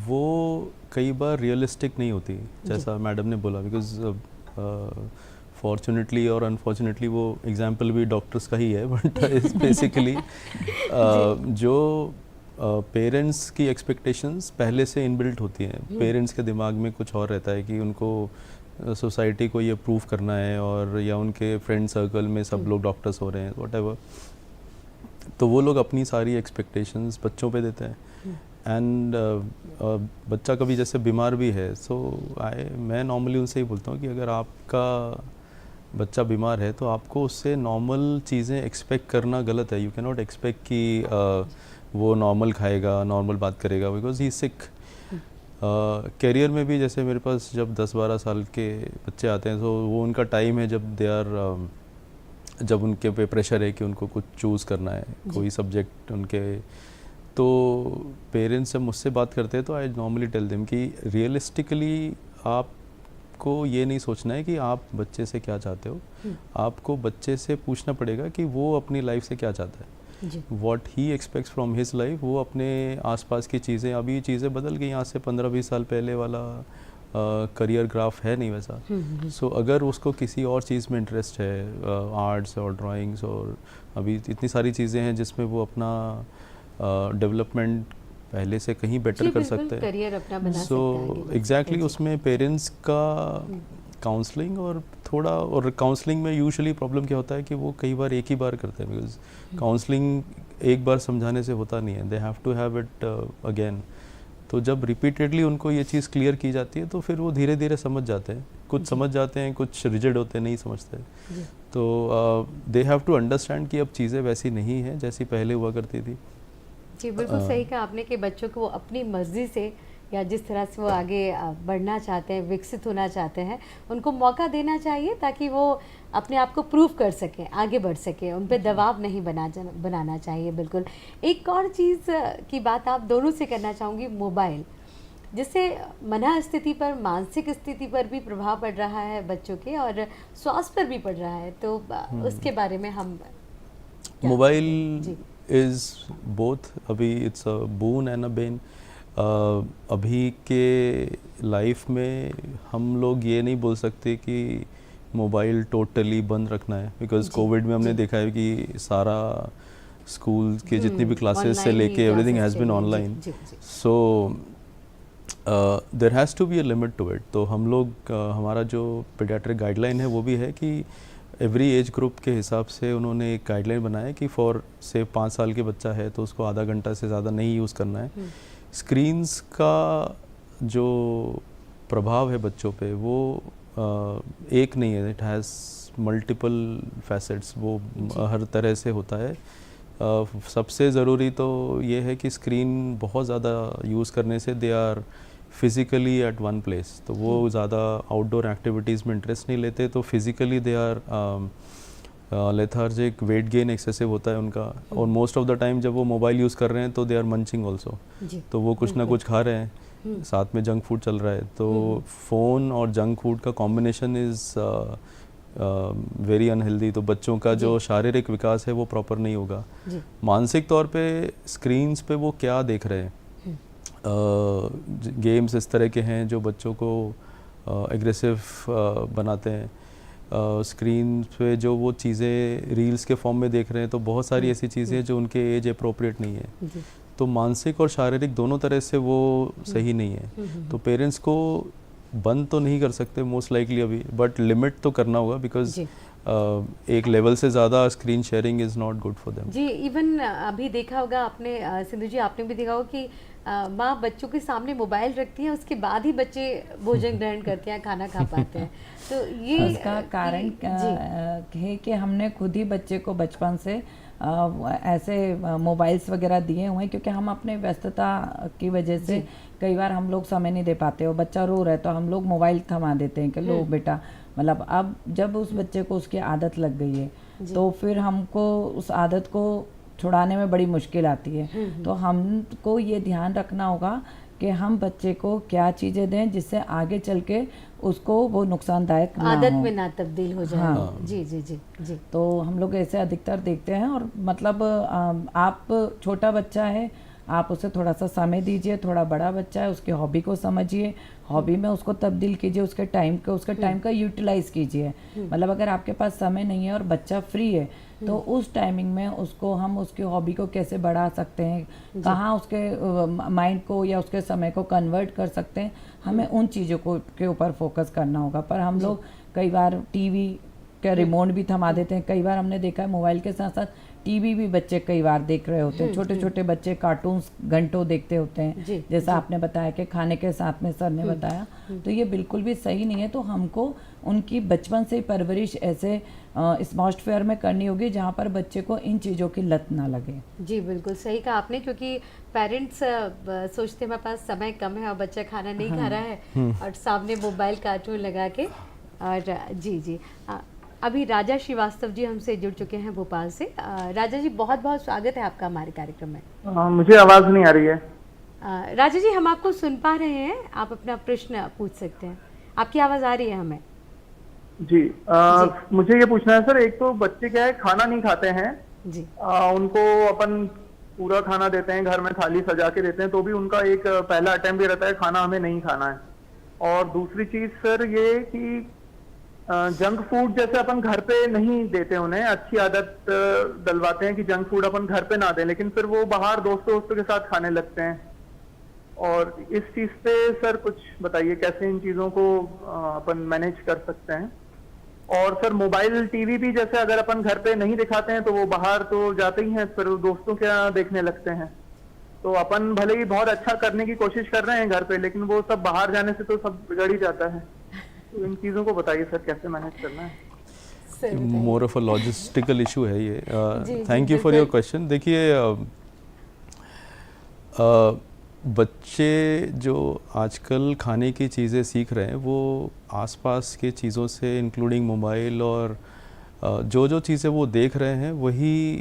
वो कई बार रियलिस्टिक नहीं होती, जैसा मैडम ने बोला, बिकॉज फॉर्चुनेटली और अनफॉर्चुनेटली वो एग्जाम्पल भी डॉक्टर्स का ही है, बट बेसिकली जो पेरेंट्स की एक्सपेक्टेशंस पहले से इनबिल्ट होती हैं। पेरेंट्स के दिमाग में कुछ और रहता है कि उनको सोसाइटी को ये प्रूव करना है, और या उनके फ्रेंड सर्कल में सब लोग डॉक्टर्स हो रहे हैं, व्हाटएवर, तो वो लोग अपनी सारी एक्सपेक्टेशंस बच्चों पे देते हैं। एंड बच्चा कभी जैसे बीमार भी है, मैं नॉर्मली उनसे ही बोलता हूँ कि अगर आपका बच्चा बीमार है तो आपको उससे नॉर्मल चीज़ें एक्सपेक्ट करना गलत है। यू कैन नॉट एक्सपेक्ट कि वो नॉर्मल खाएगा, नॉर्मल बात करेगा, बिकॉज ही सिक। करियर में भी जैसे मेरे पास जब 10-12 साल के बच्चे आते हैं, तो वो उनका टाइम है जब उनके पे प्रेशर है कि उनको कुछ चूज़ करना है, कोई सब्जेक्ट उनके। तो पेरेंट्स जब मुझसे बात करते हैं तो आई नॉर्मली टेल देम कि रियलिस्टिकली आपको ये नहीं सोचना है कि आप बच्चे से क्या चाहते हो, आपको बच्चे से पूछना पड़ेगा कि वो अपनी लाइफ से क्या चाहता है, what he aspects from his life. वो अपने आसपास की चीज़ें, अभी चीज़ें बदल गई, यहाँ से 15-20 साल पहले वाला करियर ग्राफ है नहीं वैसा। सो अगर उसको किसी और चीज़ में इंटरेस्ट है, आर्ट्स और ड्राइंग्स, और अभी इतनी सारी चीज़ें हैं जिसमें वो अपना डेवलपमेंट पहले से कहीं बेटर कर सकते हैं, करियर अपना बना सो एग्जैक्टली उसमें पेरेंट्स का काउंसलिंग और थोड़ा, और काउंसलिंग में यूजुअली प्रॉब्लम क्या होता है कि वो कई बार एक ही बार करते हैं, बिकॉज काउंसलिंग एक बार समझाने से होता नहीं है, they have to have it again. तो जब रिपीटेडली उनको ये चीज़ क्लियर की जाती है तो फिर वो धीरे धीरे समझ जाते हैं, कुछ समझ जाते हैं, कुछ रिजिड होते हैं, नहीं समझते। तो दे हैव टू अंडरस्टैंड कि अब चीज़ें वैसी नहीं हैं जैसी पहले हुआ करती थी। जी बिल्कुल सही कहा आपने कि बच्चों को वो अपनी मर्जी से या जिस तरह से वो आगे बढ़ना चाहते हैं, विकसित होना चाहते हैं, उनको मौका देना चाहिए ताकि वो अपने आप को प्रूव कर सकें, आगे बढ़ सकें, उन पे दबाव नहीं बनाना चाहिए। बिल्कुल। एक और चीज़ की बात आप दोनों से करना चाहूँगी, मोबाइल, जिससे मन स्थिति पर, मानसिक स्थिति पर भी प्रभाव पड़ रहा है बच्चों के, और स्वास्थ्य पर भी पड़ रहा है, तो उसके बारे में हम मोबाइल इज़ बोथ, अभी it's a boon and a Ben. अभी के लाइफ में हम लोग ये नहीं बोल सकते कि मोबाइल टोटली बंद रखना है, बिकॉज कोविड में हमने देखा है कि सारा स्कूल के जितनी भी क्लासेस से लेके everything has been online, so there has to be a limit to it. तो हम लोग हमारा जो पीडियाट्रिक गाइडलाइन है वो भी है कि एवरी एज ग्रुप के हिसाब से उन्होंने एक गाइडलाइन बनाया कि फॉर से 5 साल के बच्चा है तो उसको आधा घंटा से ज़्यादा नहीं यूज़ करना है। स्क्रीन्स का जो प्रभाव है बच्चों पे वो एक नहीं है, इट हैज़ मल्टीपल फैसेट्स, वो हर तरह से होता है। सबसे ज़रूरी तो ये है कि स्क्रीन बहुत ज़्यादा यूज़ करने से they are physically at one place, तो वो ज़्यादा आउटडोर एक्टिविटीज़ में इंटरेस्ट नहीं लेते, तो physically they are lethargic, weight gain excessive होता है उनका, और मोस्ट ऑफ द टाइम जब वो मोबाइल यूज़ कर रहे हैं तो दे आर मंचिंग ऑल्सो, तो वो कुछ ना कुछ खा रहे हैं, साथ में जंक फूड चल रहा है। तो फ़ोन और जंक फूड का कॉम्बिनेशन इज़ वेरी अनहेल्दी, तो बच्चों का जो शारीरिक विकास है वो प्रॉपर नहीं होगा। मानसिक तौर पे स्क्रीन्स पे वो क्या देख रहे हैं, गेम्स इस तरह के हैं जो बच्चों को एग्रेसिव बनाते हैं, स्क्रीन पे जो वो चीज़ें रील्स के फॉर्म में देख रहे हैं, तो बहुत सारी ऐसी चीज़ें जो उनके एज अप्रोप्रिएट नहीं है, तो मानसिक और शारीरिक दोनों तरह से वो सही नहीं है। तो पेरेंट्स को बंद तो नहीं कर सकते मोस्ट लाइकली अभी, बट लिमिट तो करना होगा, बिकॉज एक लेवल से ज़्यादा screen sharing is not good for them. जी इवन अभी देखा होगा आपने, सिंधु जी आपने भी देखा होगा कि माँ बच्चों के सामने मोबाइल रखती है, उसके बाद ही बच्चे भोजन ग्रहण करते हैं, खाना खा पाते हैं। तो ये इसका कारण है कि हमने खुद ही बच्चे को बचपन से ऐसे मोबाइल्स वगैरह दिए हुए हैं, क्योंकि हम अपने व्यस्तता की वजह से कई बार हम लोग समय नहीं दे पाते, और बच्चा रो रहा है तो हम लोग मोबाइल थमा देते हैं कि लो बेटा, मतलब अब जब उस बच्चे को उसकी आदत लग गई है तो फिर हमको उस आदत को छुड़ाने में बड़ी मुश्किल आती है। तो हमको ये ध्यान रखना होगा कि हम बच्चे को क्या चीज़ें दें जिससे आगे चल के उसको वो नुकसानदायक ना आदत हो, में ना तब्दील हो जाए। हाँ। जी जी जी जी। तो हम लोग ऐसे अधिकतर देखते हैं, और मतलब आप छोटा बच्चा है, आप उसे थोड़ा सा समय दीजिए, थोड़ा बड़ा बच्चा है उसकी हॉबी को समझिए, हॉबी में उसको तब्दील कीजिए, उसके टाइम का यूटिलाइज कीजिए। मतलब अगर आपके पास समय नहीं है और बच्चा फ्री है तो उस टाइमिंग में उसको हम उसकी हॉबी को कैसे बढ़ा सकते हैं, कहाँ उसके माइंड को या उसके समय को कन्वर्ट कर सकते हैं, हमें उन चीज़ों को के ऊपर फोकस करना होगा। पर हम लोग कई बार टीवी का रिमोट भी थमा देते हैं। कई बार हमने देखा है मोबाइल के साथ साथ टीवी भी बच्चे कई बार देख रहे होते हैं। छोटे छोटे बच्चे कार्टून्स घंटों देखते होते हैं, जैसा आपने बताया कि खाने के साथ में सर ने बताया, तो ये बिल्कुल भी सही नहीं है। तो हमको उनकी बचपन से ही परवरिश ऐसे एटमॉस्फेयर में करनी होगी जहाँ पर बच्चे को इन चीज़ों की लत ना लगे। जी बिल्कुल सही कहा आपने, क्योंकि पेरेंट्स सोचते हैं मेरे पास समय कम है और बच्चा खाना नहीं खा रहा है और सामने मोबाइल कार्टून लगा के। और जी अभी राजा श्रीवास्तव जी हमसे जुड़ चुके हैं भोपाल से। राजा जी बहुत बहुत स्वागत है आपका हमारे कार्यक्रम में। मुझे आवाज़ नहीं आ रही है। राजा जी हम आपको सुन पा रहे हैं, आप अपना प्रश्न पूछ सकते हैं, आपकी आवाज़ आ रही है हमें। जी, मुझे ये पूछना है सर, एक तो बच्चे क्या है खाना नहीं खाते हैं जी। उनको अपन पूरा खाना देते हैं, घर में थाली सजा के देते हैं, तो भी उनका एक पहला अटेम्प्ट ये रहता है खाना हमें नहीं खाना है। और दूसरी चीज सर ये कि जंक फूड जैसे अपन घर पे नहीं देते उन्हें, अच्छी आदत डलवाते हैं कि जंक फूड अपन घर पे ना दें, लेकिन फिर वो बाहर दोस्तों के साथ खाने लगते हैं। और इस चीज पे सर कुछ बताइए कैसे इन चीजों को अपन मैनेज कर सकते हैं। और सर मोबाइल टीवी भी जैसे अगर अपन घर पे नहीं दिखाते हैं तो वो बाहर तो जाते ही हैं, फिर दोस्तों क्या देखने लगते हैं। तो अपन भले ही बहुत अच्छा करने की कोशिश कर रहे हैं घर पे, लेकिन वो सब बाहर जाने से तो सब बिगड़ ही जाता है। तो इन चीजों को बताइए सर कैसे मैनेज करना है। More of a logistical issue है ये। Thank you for your question. देखिए बच्चे जो आजकल खाने की चीज़ें सीख रहे हैं वो आसपास के चीज़ों से, इंक्लूडिंग मोबाइल और जो चीज़ें वो देख रहे हैं वही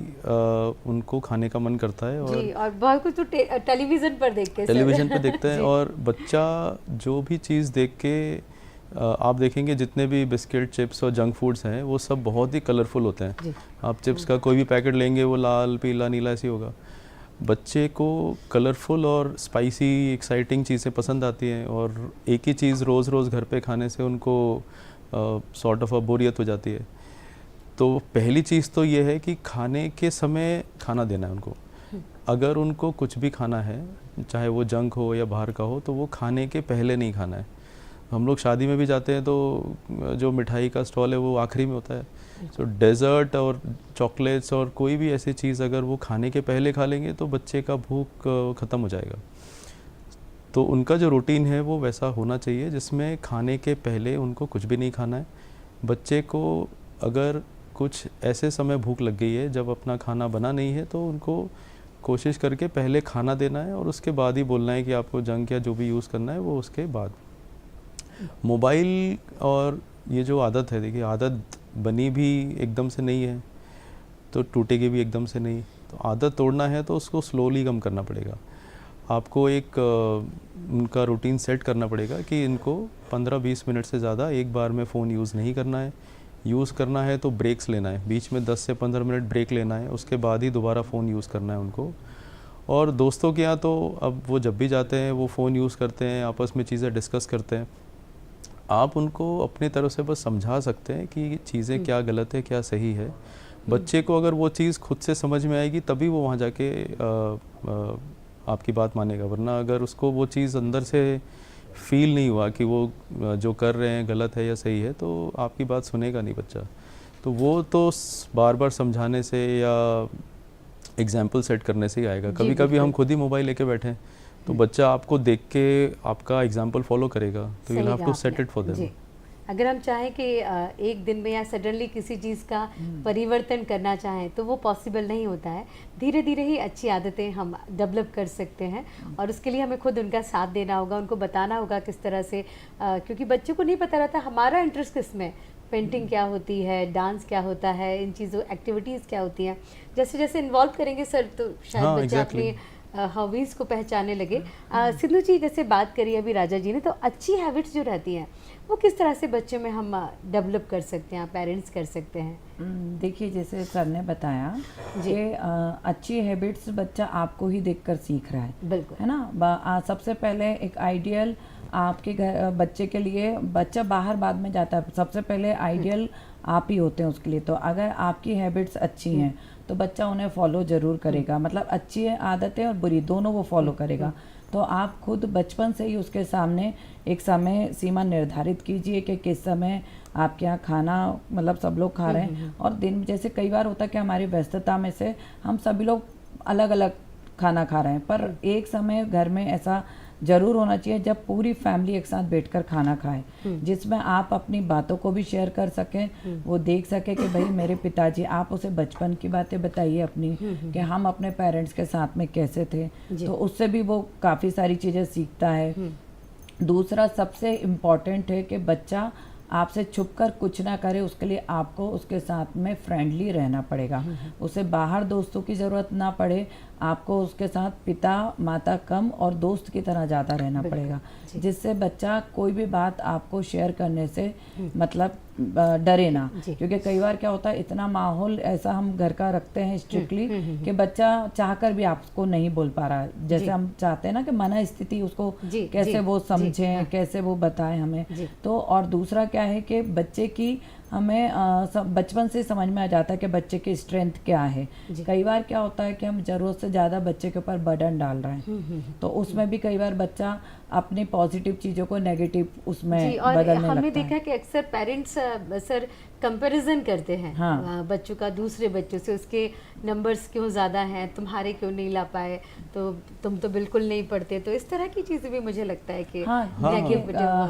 उनको खाने का मन करता है। और जी, और बहुत कुछ तो टेलीविज़न पर देखते हैं, टेलीविज़न पर देखते हैं। और बच्चा जो भी चीज़ देख के आप देखेंगे जितने भी बिस्किट, चिप्स और जंक फूड्स हैं वो सब बहुत ही कलरफुल होते हैं। आप चिप्स का कोई भी पैकेट लेंगे वो लाल, पीला, नीला ऐसी होगा। बच्चे को कलरफुल और स्पाइसी एक्साइटिंग चीज़ें पसंद आती हैं, और एक ही चीज़ रोज़ रोज़ घर पे खाने से उनको सॉर्ट ऑफ अ बोरियत हो जाती है। तो पहली चीज़ तो ये है कि खाने के समय खाना देना है उनको। अगर उनको कुछ भी खाना है, चाहे वो जंक हो या बाहर का हो, तो वो खाने के पहले नहीं खाना है। हम लोग शादी में भी जाते हैं तो जो मिठाई का स्टॉल है वो आखिरी में होता है। सो डेज़र्ट और चॉकलेट्स और कोई भी ऐसी चीज़ अगर वो खाने के पहले खा लेंगे तो बच्चे का भूख ख़त्म हो जाएगा। तो उनका जो रूटीन है वो वैसा होना चाहिए जिसमें खाने के पहले उनको कुछ भी नहीं खाना है। बच्चे को अगर कुछ ऐसे समय भूख लग गई है जब अपना खाना बना नहीं है तो उनको कोशिश करके पहले खाना देना है और उसके बाद ही बोलना है कि आपको जंक या जो भी यूज़ करना है वो उसके बाद। मोबाइल और ये जो आदत है, देखिए आदत बनी भी एकदम से नहीं है तो टूटेगी भी एकदम से नहीं। तो आदत तोड़ना है तो उसको स्लोली कम करना पड़ेगा। आपको एक उनका रूटीन सेट करना पड़ेगा कि इनको 15-20 मिनट से ज़्यादा एक बार में फ़ोन यूज़ नहीं करना है। यूज़ करना है तो ब्रेक्स लेना है, बीच में 10 से 15 मिनट ब्रेक लेना है, उसके बाद ही दोबारा फ़ोन यूज़ करना है उनको। और दोस्तों के यहाँ तो अब वो जब भी जाते हैं वो फ़ोन यूज़ करते हैं, आपस में चीज़ें डिस्कस करते हैं। आप उनको अपनी तरफ से बस समझा सकते हैं कि चीज़ें क्या गलत है क्या सही है। बच्चे को अगर वो चीज़ खुद से समझ में आएगी तभी वो वहाँ जाके आपकी बात मानेगा, वरना अगर उसको वो चीज़ अंदर से फील नहीं हुआ कि वो जो कर रहे हैं गलत है या सही है तो आपकी बात सुनेगा नहीं बच्चा। तो वो तो बार बार समझाने से या एग्जाम्पल सेट करने से ही आएगा। कभी कभी हम खुद ही मोबाइल लेके बैठे हैं तो बच्चा आपको देख के आपका एग्जाम्पल फॉलो करेगा, तो you have to set it for them. अगर हम चाहें कि एक दिन में या सडनली किसी चीज़ का परिवर्तन करना चाहें तो वो पॉसिबल नहीं होता है। धीरे धीरे ही अच्छी आदतें हम डेवलप कर सकते हैं और उसके लिए हमें खुद उनका साथ देना होगा, उनको बताना होगा किस तरह से, क्योंकि बच्चों को नहीं पता रहता हमारा इंटरेस्ट किस में, पेंटिंग क्या होती है, डांस क्या होता है, इन चीज़ों एक्टिविटीज़ क्या होती हैं। जैसे जैसे इन्वॉल्व करेंगे सर तो शायद बच्चा अपनी हॉबीज़ को पहचानने लगे। सिद्धू जी जैसे बात करी अभी राजा जी ने, तो अच्छी हैबिट्स जो रहती हैं वो किस तरह से बच्चों में हम डेवलप कर सकते हैं, पेरेंट्स कर सकते हैं? देखिए जैसे सर ने बताया कि अच्छी हैबिट्स बच्चा आपको ही देखकर सीख रहा है, बिल्कुल है ना। सबसे पहले एक आइडियल आपके घर बच्चे के लिए, बच्चा बाहर बाद में जाता है, सबसे पहले आइडियल आप ही होते हैं उसके लिए। तो अगर आपकी हैबिट्स अच्छी हैं तो बच्चा उन्हें फॉलो ज़रूर करेगा, मतलब अच्छी आदतें और बुरी दोनों वो फॉलो करेगा। तो आप खुद बचपन से ही उसके सामने एक समय सीमा निर्धारित कीजिए कि किस समय आपके यहाँ खाना, मतलब सब लोग खा रहे हैं, और दिन जैसे कई बार होता है कि हमारी व्यस्तता में से हम सभी लोग अलग अलग खाना खा रहे हैं, पर एक समय घर में ऐसा जरूर होना चाहिए जब पूरी फैमिली एक साथ बैठकर खाना खाए, जिसमें आप अपनी बातों को भी शेयर कर सकें, वो देख सके कि भाई मेरे पिताजी, आप उसे बचपन की बातें बताइए अपनी, कि हम अपने पेरेंट्स के साथ में कैसे थे, तो उससे भी वो काफ़ी सारी चीज़ें सीखता है। दूसरा सबसे इम्पॉर्टेंट है कि बच्चा आपसे छुपकर कुछ ना करे, उसके लिए आपको उसके साथ में फ्रेंडली रहना पड़ेगा। उसे बाहर दोस्तों की ज़रूरत ना पड़े, आपको उसके साथ पिता माता कम और दोस्त की तरह ज़्यादा रहना पड़ेगा, जिससे बच्चा कोई भी बात आपको शेयर करने से मतलब डरे ना। क्योंकि कई बार क्या होता है, इतना माहौल ऐसा हम घर का रखते हैं स्ट्रिक्टली कि बच्चा चाहकर भी आपको नहीं बोल पा रहा है, जैसे हम चाहते हैं ना कि मन स्थिति उसको कैसे वो समझें, कैसे वो बताएं हमें। तो और दूसरा क्या है कि बच्चे की हमें बचपन से समझ में आ जाता है कि बच्चे की स्ट्रेंथ क्या है। कई बार क्या होता है कि हम ज़रूरत से ज़्यादा बच्चे के ऊपर बर्डन डाल रहे हैं, तो उसमें भी कई बार बच्चा अपनी पॉजिटिव चीज़ों को नेगेटिव उसमें बदलने लगता है। हमने देखा कि अक्सर पेरेंट्स सर कंपैरिजन करते हैं बच्चों का दूसरे बच्चों से, उसके नंबर्स क्यों ज़्यादा हैं, तुम्हारे क्यों नहीं ला पाए, तो तुम तो बिल्कुल नहीं पढ़ते। तो इस तरह की चीज़ें भी मुझे लगता है कि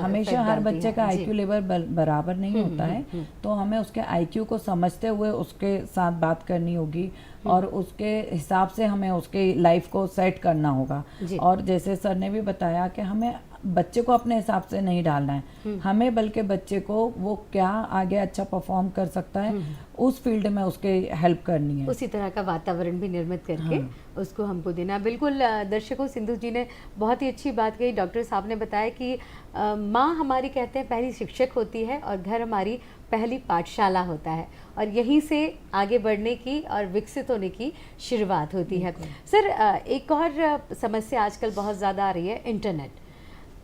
हमेशा हर बच्चे का आईक्यू लेवल बराबर नहीं होता है, तो हमें उसके आईक्यू को समझते हुए उसके साथ बात करनी होगी और उसके हिसाब से हमें उसके लाइफ को सेट करना होगा। और जैसे सर ने भी बताया कि हमें बच्चे को अपने हिसाब से नहीं डालना है, हमें बल्कि बच्चे को वो क्या आगे अच्छा परफॉर्म कर सकता है उस फील्ड में उसके हेल्प करनी है, उसी तरह का वातावरण भी निर्मित करके उसको हमको देना। बिल्कुल दर्शकों, सिंधु जी ने बहुत ही अच्छी बात कही। डॉक्टर साहब ने बताया कि माँ हमारी कहते हैं पहली शिक्षक होती है और घर हमारी पहली पाठशाला होता है, और यहीं से आगे बढ़ने की और विकसित होने की शुरुआत होती है। सर एक और समस्या आजकल बहुत ज़्यादा आ रही है, इंटरनेट।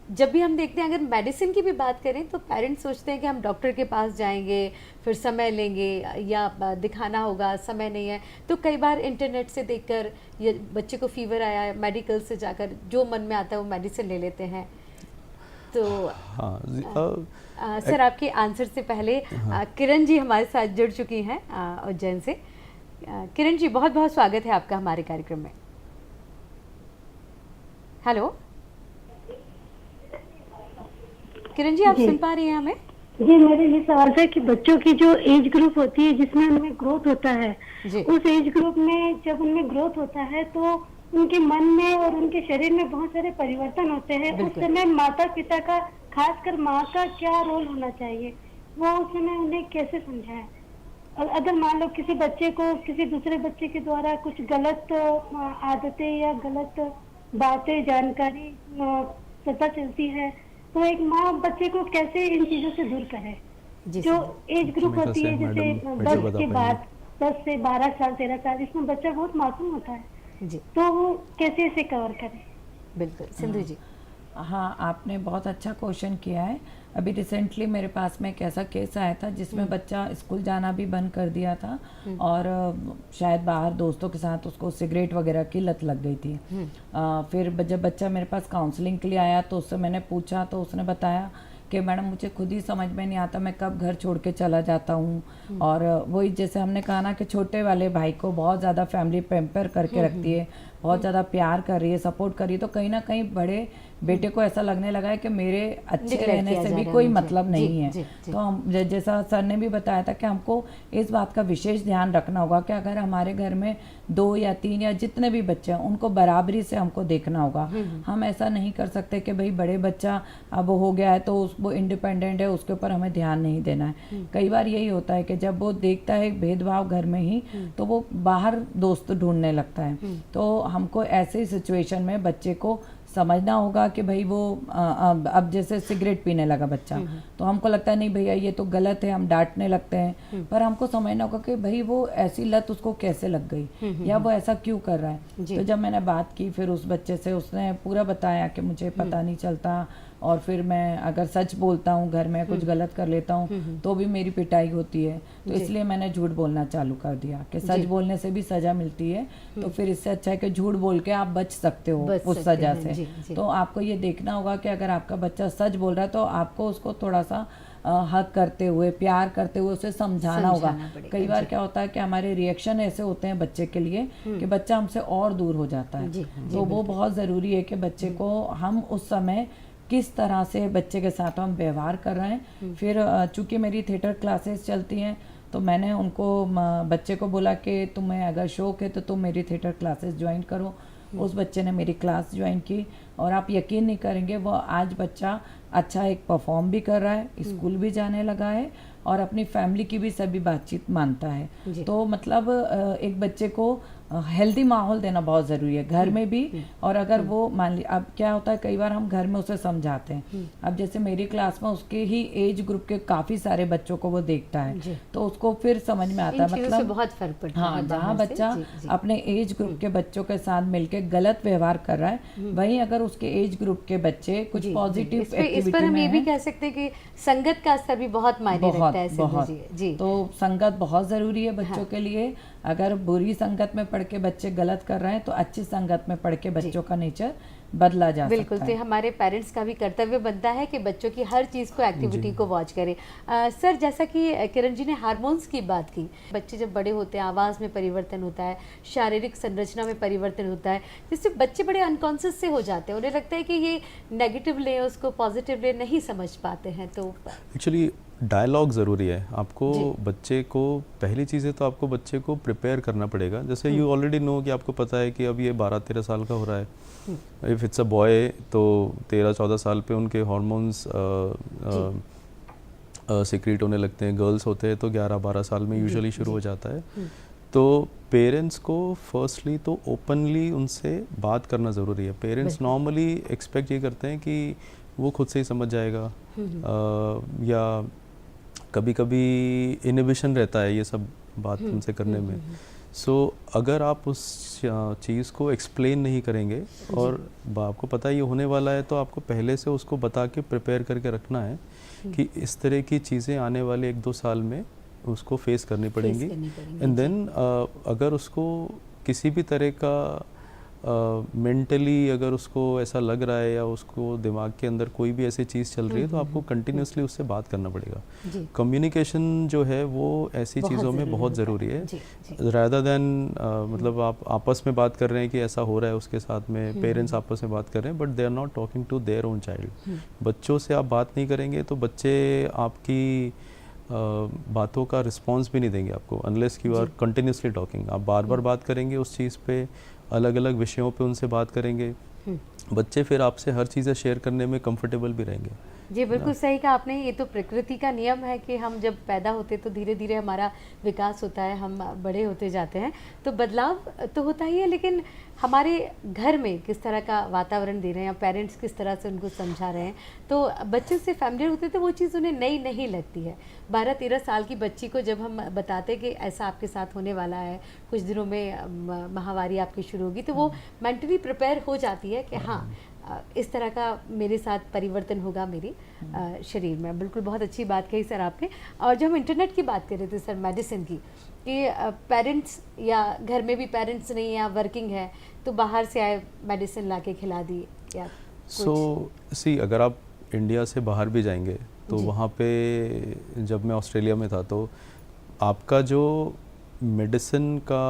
जब भी हम देखते हैं, अगर मेडिसिन की भी बात करें तो पेरेंट्स सोचते हैं कि हम डॉक्टर के पास जाएंगे, फिर समय लेंगे या दिखाना होगा, समय नहीं है, तो कई बार इंटरनेट से देखकर या बच्चे को फीवर आया है, मेडिकल से जाकर जो मन में आता है वो मेडिसिन ले लेते हैं। तो सर आपके आंसर से पहले किरण जी हमारे साथ जुड़ चुकी हैं उज्जैन से। किरण जी, बहुत बहुत स्वागत है आपका हमारे कार्यक्रम में। हेलो किरण जी, आप सुन पा रही हैं हमें? जी, मेरे ये सवाल था कि बच्चों की जो एज ग्रुप होती है जिसमें उनमें ग्रोथ होता है, उस एज ग्रुप में जब उनमें ग्रोथ होता है तो उनके मन में और उनके शरीर में बहुत सारे परिवर्तन होते हैं। उस समय माता पिता का, खासकर माँ का क्या रोल होना चाहिए, वो उस समय उन्हें कैसे समझाएं? और अगर मान लो किसी बच्चे को किसी दूसरे बच्चे के द्वारा कुछ गलत आदतें या गलत बातें, जानकारी पता चलती है, तो एक माँ बच्चे को कैसे इन चीजों से दूर करे? जो एज ग्रुप होती है जैसे 10 के बाद 10 से 12 साल 13 साल, इसमें बच्चा बहुत मासूम होता है जी, तो वो कैसे इसे कवर करे? बिल्कुल सिंधु जी। हाँ, आपने बहुत अच्छा क्वेश्चन किया है। अभी रिसेंटली मेरे पास में एक ऐसा केस आया था जिसमें बच्चा स्कूल जाना भी बंद कर दिया था और शायद बाहर दोस्तों के साथ उसको सिगरेट वगैरह की लत लग गई थी। फिर जब बच्चा मेरे पास काउंसलिंग के लिए आया तो उससे मैंने पूछा तो उसने बताया कि मैडम मुझे खुद ही समझ में नहीं आता मैं कब घर छोड़ के चला जाता हूँ। और वही जैसे हमने कहा ना कि छोटे वाले भाई को बहुत ज़्यादा फैमिली पैम्पर करके रखती है, बहुत ज़्यादा प्यार कर रही है, सपोर्ट कर रही है, तो कहीं ना कहीं बड़े बेटे को ऐसा लगने लगा है कि मेरे अच्छे रहने से भी कोई मतलब नहीं है। तो हम जैसा सर ने भी बताया था कि हमको इस बात का विशेष ध्यान रखना होगा कि अगर हमारे घर में 2 या 3 या जितने भी बच्चे हैं उनको बराबरी से हमको देखना होगा। हम ऐसा नहीं कर सकते कि भाई बड़े बच्चा अब हो गया है तो वो इंडिपेंडेंट है, उसके ऊपर हमें ध्यान नहीं देना है। कई बार यही होता है कि जब वो देखता है भेदभाव घर में ही तो वो बाहर दोस्त ढूंढने लगता है। तो हमको ऐसे सिचुएशन में बच्चे को समझना होगा कि भाई वो अब जैसे सिगरेट पीने लगा बच्चा तो हमको लगता है नहीं भैया ये तो गलत है, हम डांटने लगते हैं, पर हमको समझना होगा कि भाई वो ऐसी लत उसको कैसे लग गई या वो ऐसा क्यों कर रहा है। तो जब मैंने बात की फिर उस बच्चे से, उसने पूरा बताया कि मुझे पता नहीं चलता, और फिर मैं अगर सच बोलता हूँ घर में कुछ गलत कर लेता हूँ तो भी मेरी पिटाई होती है। तो इसलिए मैंने झूठ बोलना चालू कर दिया कि सच बोलने से भी सज़ा मिलती है, तो फिर इससे अच्छा है कि झूठ बोल के आप बच सकते हो उस सज़ा से। तो आपको ये देखना होगा कि अगर आपका बच्चा सच बोल रहा है तो आपको उसको थोड़ा सा हक करते हुए, प्यार करते हुए उसे समझाना होगा। कई बार क्या होता है कि हमारे रिएक्शन ऐसे होते हैं बच्चे के लिए कि बच्चा हमसे और दूर हो जाता है। तो वो बहुत ज़रूरी है कि बच्चे को हम उस समय किस तरह से बच्चे के साथ हम व्यवहार कर रहे हैं। फिर चूँकि मेरी थिएटर क्लासेस चलती हैं तो मैंने उनको बच्चे को बोला कि तुम्हें अगर शौक है तो तुम मेरी थिएटर क्लासेस ज्वाइन करो। उस बच्चे ने मेरी क्लास ज्वाइन की और आप यकीन नहीं करेंगे वो आज बच्चा अच्छा एक परफॉर्म भी कर रहा है, स्कूल भी जाने लगा है और अपनी फैमिली की भी सभी बातचीत मानता है। तो मतलब एक बच्चे को हेल्दी माहौल देना बहुत ज़रूरी है घर में भी। और अगर वो मान ली, अब क्या होता है कई बार हम घर में उसे समझाते हैं, अब जैसे मेरी क्लास में उसके ही एज ग्रुप के काफ़ी सारे बच्चों को वो देखता है तो उसको फिर समझ में आता है मतलब बहुत फर्क पड़ता है। हाँ, जहाँ बच्चा अपने एज ग्रुप के बच्चों के साथ मिलके गलत व्यवहार कर रहा है, वहीं अगर उसके एज ग्रुप के बच्चे कुछ पॉजिटिव इस पर हम ये भी कह सकते हैं कि संगत का असर भी बहुत मायने रखता है। बहुत जी, तो संगत बहुत ज़रूरी है बच्चों के लिए। अगर बुरी संगत में पढ़ के बच्चे गलत कर रहे हैं तो अच्छी संगत में पढ़ के बच्चों का नेचर बदला जा सकता है। बिल्कुल, तो हमारे पेरेंट्स का भी कर्तव्य बनता है कि बच्चों की हर चीज़ को, एक्टिविटी को वॉच करें। सर, जैसा कि किरण जी ने हार्मोन्स की बात की, बच्चे जब बड़े होते हैं आवाज़ में परिवर्तन होता है, शारीरिक संरचना में परिवर्तन होता है, जिससे बच्चे बड़े अनकॉन्शियस से हो जाते हैं। उन्हें लगता है कि ये नेगेटिव ले, उसको पॉजिटिव ले, नहीं समझ पाते हैं। तो एक्चुअली डायलॉग ज़रूरी है। आपको बच्चे को, पहली चीज़ें तो आपको बच्चे को प्रिपेयर करना पड़ेगा। जैसे यू ऑलरेडी नो कि आपको पता है कि अब ये 12-13 साल का हो रहा है। इफ़ इट्स अ बॉय तो 13-14 साल पे उनके हॉर्मोन्स सीक्रेट होने लगते हैं। गर्ल्स होते हैं तो 11-12 साल में यूजुअली शुरू हो जाता है। तो पेरेंट्स को फर्स्टली तो ओपनली उनसे बात करना ज़रूरी है। पेरेंट्स नॉर्मली एक्सपेक्ट ये करते हैं कि वो खुद से ही समझ जाएगा, या कभी कभी इनहिबिशन रहता है ये सब बात उनसे करने में। सो अगर आप उस चीज़ को एक्सप्लेन नहीं करेंगे और आपको पता ये होने वाला है, तो आपको पहले से उसको बता के प्रिपेयर करके रखना है कि इस तरह की चीज़ें आने वाले 1-2 साल में उसको फेस करनी पड़ेंगी। एंड देन अगर उसको किसी भी तरह का मेंटली अगर उसको ऐसा लग रहा है या उसको दिमाग के अंदर कोई भी ऐसी चीज़ चल रही है, तो आपको कंटिन्यूसली उससे बात करना पड़ेगा। कम्युनिकेशन जो है वो ऐसी चीज़ों में बहुत ज़रूरी है। रादर देन मतलब आप आपस में बात कर रहे हैं कि ऐसा हो रहा है उसके साथ में, पेरेंट्स आपस में बात कर रहे हैं, but they are not talking to their own child. बच्चों से आप बात नहीं करेंगे तो बच्चे आपकी बातों का रिस्पॉन्स भी नहीं देंगे आपको, unless you are continuously talking. आप बार बार बात करेंगे उस चीज़ पे, अलग अलग विषयों पे उनसे बात करेंगे, बच्चे फिर आपसे हर चीज़ें शेयर करने में कंफर्टेबल भी रहेंगे। जी, बिल्कुल सही कहा आपने। ये तो प्रकृति का नियम है कि हम जब पैदा होते तो धीरे धीरे हमारा विकास होता है, हम बड़े होते जाते हैं, तो बदलाव तो होता ही है। लेकिन हमारे घर में किस तरह का वातावरण दे रहे हैं या पेरेंट्स किस तरह से उनको समझा रहे हैं, तो बच्चे से फैमिलियर होते तो वो चीज़ उन्हें नई नहीं लगती है। 12-13 साल की बच्ची को जब हम बताते कि ऐसा आपके साथ होने वाला है, कुछ दिनों में माहवारी आपकी शुरू होगी, तो वो मेंटली प्रिपेयर हो जाती है कि हाँ, इस तरह का मेरे साथ परिवर्तन होगा मेरी शरीर में। बिल्कुल, बहुत अच्छी बात कही सर आपने। और जब हम इंटरनेट की बात कर रहे थे सर, मेडिसिन की, कि पेरेंट्स या घर में भी पेरेंट्स नहीं या वर्किंग है तो बाहर से आए मेडिसिन ला के खिला दी या सी अगर आप इंडिया से बाहर भी जाएंगे तो वहाँ पे, जब मैं ऑस्ट्रेलिया में था, तो आपका जो मेडिसिन का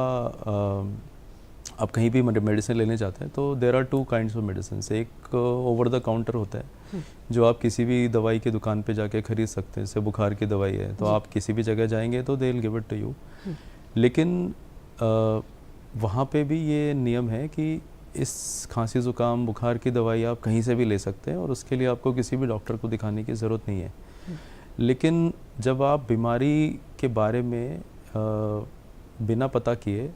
आप कहीं भी मेडिसिन लेने जाते हैं तो there are 2 kinds of medicine. एक ओवर द काउंटर होता है जो आप किसी भी दवाई की दुकान पे जाके खरीद सकते हैं। जैसे बुखार की दवाई है तो आप किसी भी जगह जाएंगे तो they will give it to you. लेकिन वहाँ पे भी ये नियम है कि इस खांसी ज़ुकाम बुखार की दवाई आप कहीं से भी ले सकते हैं और उसके लिए आपको किसी भी डॉक्टर को दिखाने की ज़रूरत नहीं है। लेकिन जब आप बीमारी के बारे में बिना पता किए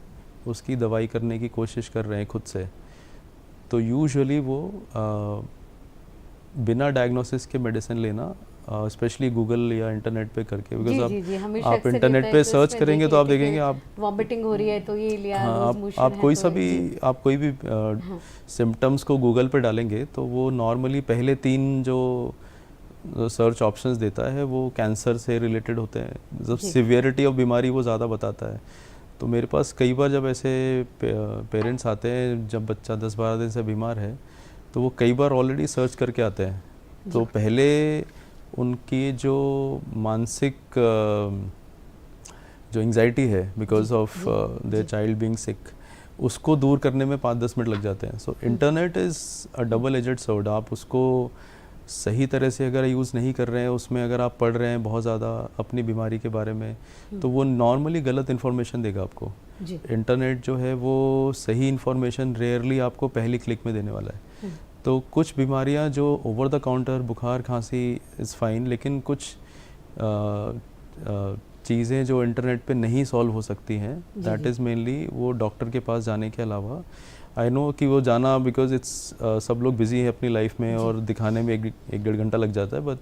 उसकी दवाई करने की कोशिश कर रहे हैं खुद से, तो यूजुअली वो बिना डायग्नोसिस के मेडिसिन लेना स्पेशली गूगल या इंटरनेट पे करके, जी बिकॉज जी जी, हमेशा आप अक्सर इंटरनेट रहता है पे कि सर्च उसमें करेंगे तो आप देखिए देखेंगे आप वॉमिटिंग हो रही है तो ये लिया, हाँ, लूज मोशन आप है कोई तो सा भी जी। आप कोई भी सिम्टम्स को गूगल पे डालेंगे तो वो नॉर्मली पहले 3 जो सर्च ऑप्शंस देता है वो कैंसर से रिलेटेड होते हैं, जब जी। सिवियरिटी ऑफ बीमारी वो ज़्यादा बताता है। तो मेरे पास कई बार जब ऐसे पेरेंट्स आते हैं जब बच्चा 10-12 दिन से बीमार है तो वो कई बार ऑलरेडी सर्च करके आते हैं। तो पहले उनकी जो मानसिक जो एंग्जाइटी है because of their child being sick, उसको दूर करने में 5-10 मिनट लग जाते हैं। So internet is a double edged sword. आप उसको सही तरह से अगर यूज़ नहीं कर रहे हैं, उसमें अगर आप पढ़ रहे हैं बहुत ज़्यादा अपनी बीमारी के बारे में, तो वो नॉर्मली गलत इन्फॉर्मेशन देगा आपको। जी। इंटरनेट जो है वो सही इन्फॉर्मेशन रेयरली आपको पहली क्लिक में देने वाला है। तो कुछ बीमारियां जो ओवर द काउंटर, बुखार खांसी इज़ फाइन, लेकिन कुछ चीज़ें जो इंटरनेट पे नहीं सॉल्व हो सकती हैं, दैट इज़ मेनली वो डॉक्टर के पास जाने के अलावा, आई नो कि वो जाना बिकॉज इट्स सब लोग बिजी हैं अपनी लाइफ में और दिखाने में 1-1.5 घंटा लग जाता है। बट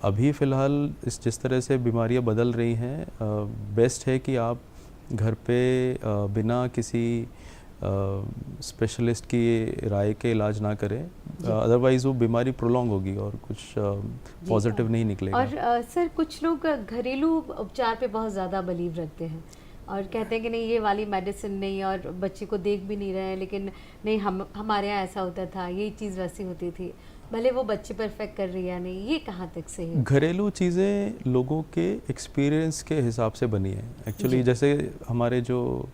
अभी फ़िलहाल जिस तरह से बीमारियां बदल रही हैं, बेस्ट है कि आप घर पे बिना किसी स्पेशलिस्ट की राय के इलाज ना करें, अदरवाइज़ वो बीमारी प्रोलॉन्ग होगी और कुछ पॉजिटिव नहीं निकलेगा। और सर कुछ लोग घरेलू उपचार पे बहुत ज़्यादा बिलीव रखते हैं और कहते हैं कि नहीं ये वाली मेडिसिन नहीं, और बच्चे को देख भी नहीं रहे हैं, लेकिन नहीं हमारे यहाँ ऐसा होता था, ये चीज़ वैसी होती थी, भले वो बच्चे पर इफेक्ट कर रही है नहीं, ये कहाँ तक सही है? घरेलू चीज़ें लोगों के एक्सपीरियंस के हिसाब से बनी है एक्चुअली। जैसे हमारे जो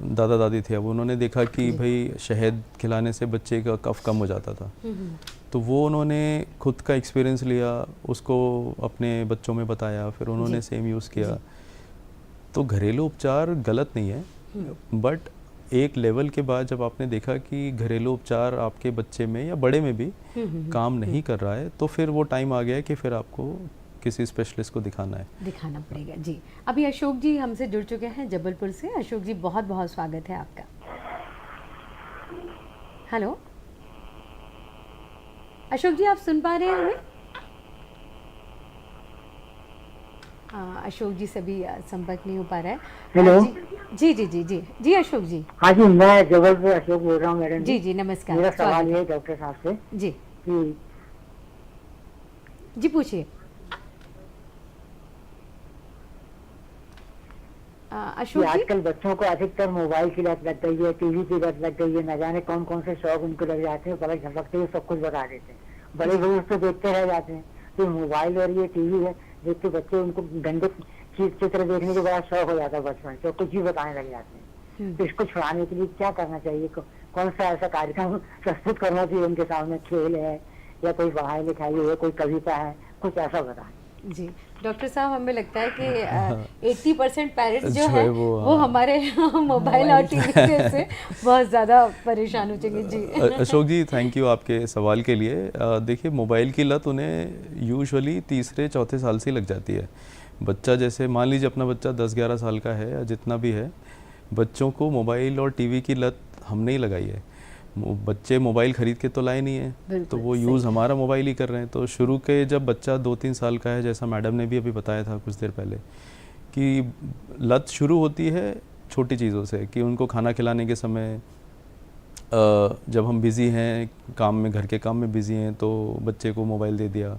दादा दादी थे, अब उन्होंने देखा कि भाई शहद खिलाने से बच्चे का कफ कम हो जाता था, तो वो उन्होंने खुद का एक्सपीरियंस लिया, उसको अपने बच्चों में बताया, फिर उन्होंने सेम यूज़ किया। तो घरेलू उपचार गलत नहीं है, बट एक लेवल के बाद जब आपने देखा कि घरेलू उपचार आपके बच्चे में या बड़े में भी काम नहीं कर रहा है, तो फिर वो टाइम आ गया है कि फिर आपको किसी स्पेशलिस्ट को दिखाना पड़ेगा। जी, अभी अशोक जी हमसे जुड़ चुके हैं जबलपुर से। अशोक जी बहुत बहुत स्वागत है आपका। हेलो अशोक जी, आप सुन पा रहे हैं हमें? अशोक जी से भी संपर्क नहीं हो पा रहा है। हेलो जी जी जी जी जी अशोक जी। हाँ जी, मैं जबलपुर अशोक बोल रहा हूँ मैडम जी जी नमस्कार। मेरा सवाल ये है डॉक्टर साहब से जी कि जी पूछिए। अशोक जी, आजकल बच्चों को अधिकतर मोबाइल की लत लग गई है, टीवी की लत लग गई है, न जाने कौन कौन से शौक उनको लग जाते हैं, पलक झपकते हुए सब कुछ बता देते हैं। बड़े लोग तो देखते रह जाते हैं। तो मोबाइल और ये टीवी है देख के बच्चे, उनको गंदे चित्र देखने के बाद शौक हो जाता है बचपन, तो कुछ भी बताने लग जाते हैं। तो इसको छुड़ाने के लिए क्या करना चाहिए? कौन सा ऐसा कार्यक्रम प्रस्तुत करना चाहिए उनके सामने? खेल है या कोई पढ़ाई लिखाई है, कोई कविता है, कुछ ऐसा बताएं। जी डॉक्टर साहब, हमें लगता है कि 80% पेरेंट्स जो है वो हमारे मोबाइल और टीवी से बहुत ज़्यादा परेशान हो जाएंगे। जी अशोक जी, थैंक यू आपके सवाल के लिए। देखिए, मोबाइल की लत उन्हें यूजुअली 3-4 साल से लग जाती है। बच्चा जैसे मान लीजिए अपना बच्चा 10-11 साल का है या जितना भी है, बच्चों को मोबाइल और टीवी की लत हमने ही लगाई है। बच्चे मोबाइल खरीद के तो लाए नहीं है, तो वो यूज़ हमारा मोबाइल ही कर रहे हैं। तो शुरू के जब बच्चा 2-3 साल का है, जैसा मैडम ने भी अभी बताया था कुछ देर पहले, कि लत शुरू होती है छोटी चीज़ों से, कि उनको खाना खिलाने के समय जब हम बिज़ी हैं काम में, घर के काम में बिज़ी हैं, तो बच्चे को मोबाइल दे दिया।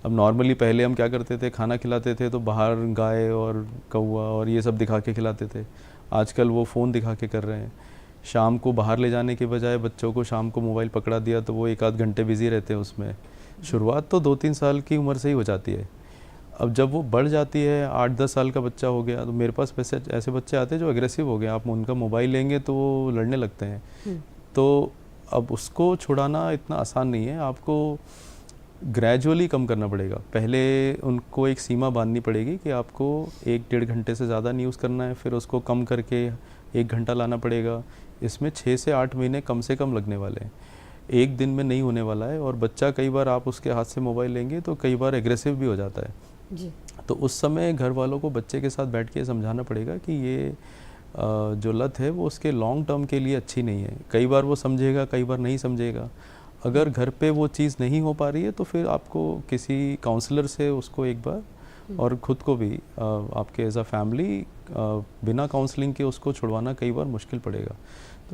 अब नॉर्मली पहले हम क्या करते थे, खाना खिलाते थे तो बाहर गाय और कौवा और ये सब दिखा के खिलाते थे। आजकल वो फ़ोन दिखा के कर रहे हैं। शाम को बाहर ले जाने के बजाय बच्चों को शाम को मोबाइल पकड़ा दिया तो वो 1-8 घंटे बिज़ी रहते हैं उसमें। शुरुआत तो 2-3 साल की उम्र से ही हो जाती है। अब जब वो बढ़ जाती है, 8-10 साल का बच्चा हो गया, तो मेरे पास वैसे ऐसे बच्चे आते हैं जो एग्रेसिव हो गए। आप उनका मोबाइल लेंगे तो वो लड़ने लगते हैं। तो अब उसको छुड़ाना इतना आसान नहीं है, आपको ग्रेजुअली कम करना पड़ेगा। पहले उनको एक सीमा बांधनी पड़ेगी कि आपको 1-1.5 घंटे से ज़्यादा नहीं यूज़ करना है, फिर उसको कम करके 1 घंटा लाना पड़ेगा। इसमें 6 से 8 महीने कम से कम लगने वाले हैं, एक दिन में नहीं होने वाला है। और बच्चा कई बार आप उसके हाथ से मोबाइल लेंगे तो कई बार एग्रेसिव भी हो जाता है जी। तो उस समय घर वालों को बच्चे के साथ बैठ के समझाना पड़ेगा कि ये जो लत है वो उसके लॉन्ग टर्म के लिए अच्छी नहीं है। कई बार वो समझेगा, कई बार नहीं समझेगा। अगर घर पे वो चीज़ नहीं हो पा रही है तो फिर आपको किसी काउंसलर से उसको एक बार, और खुद को भी आपके एज अ फैमिली बिना काउंसलिंग के उसको छुड़वाना कई बार मुश्किल पड़ेगा।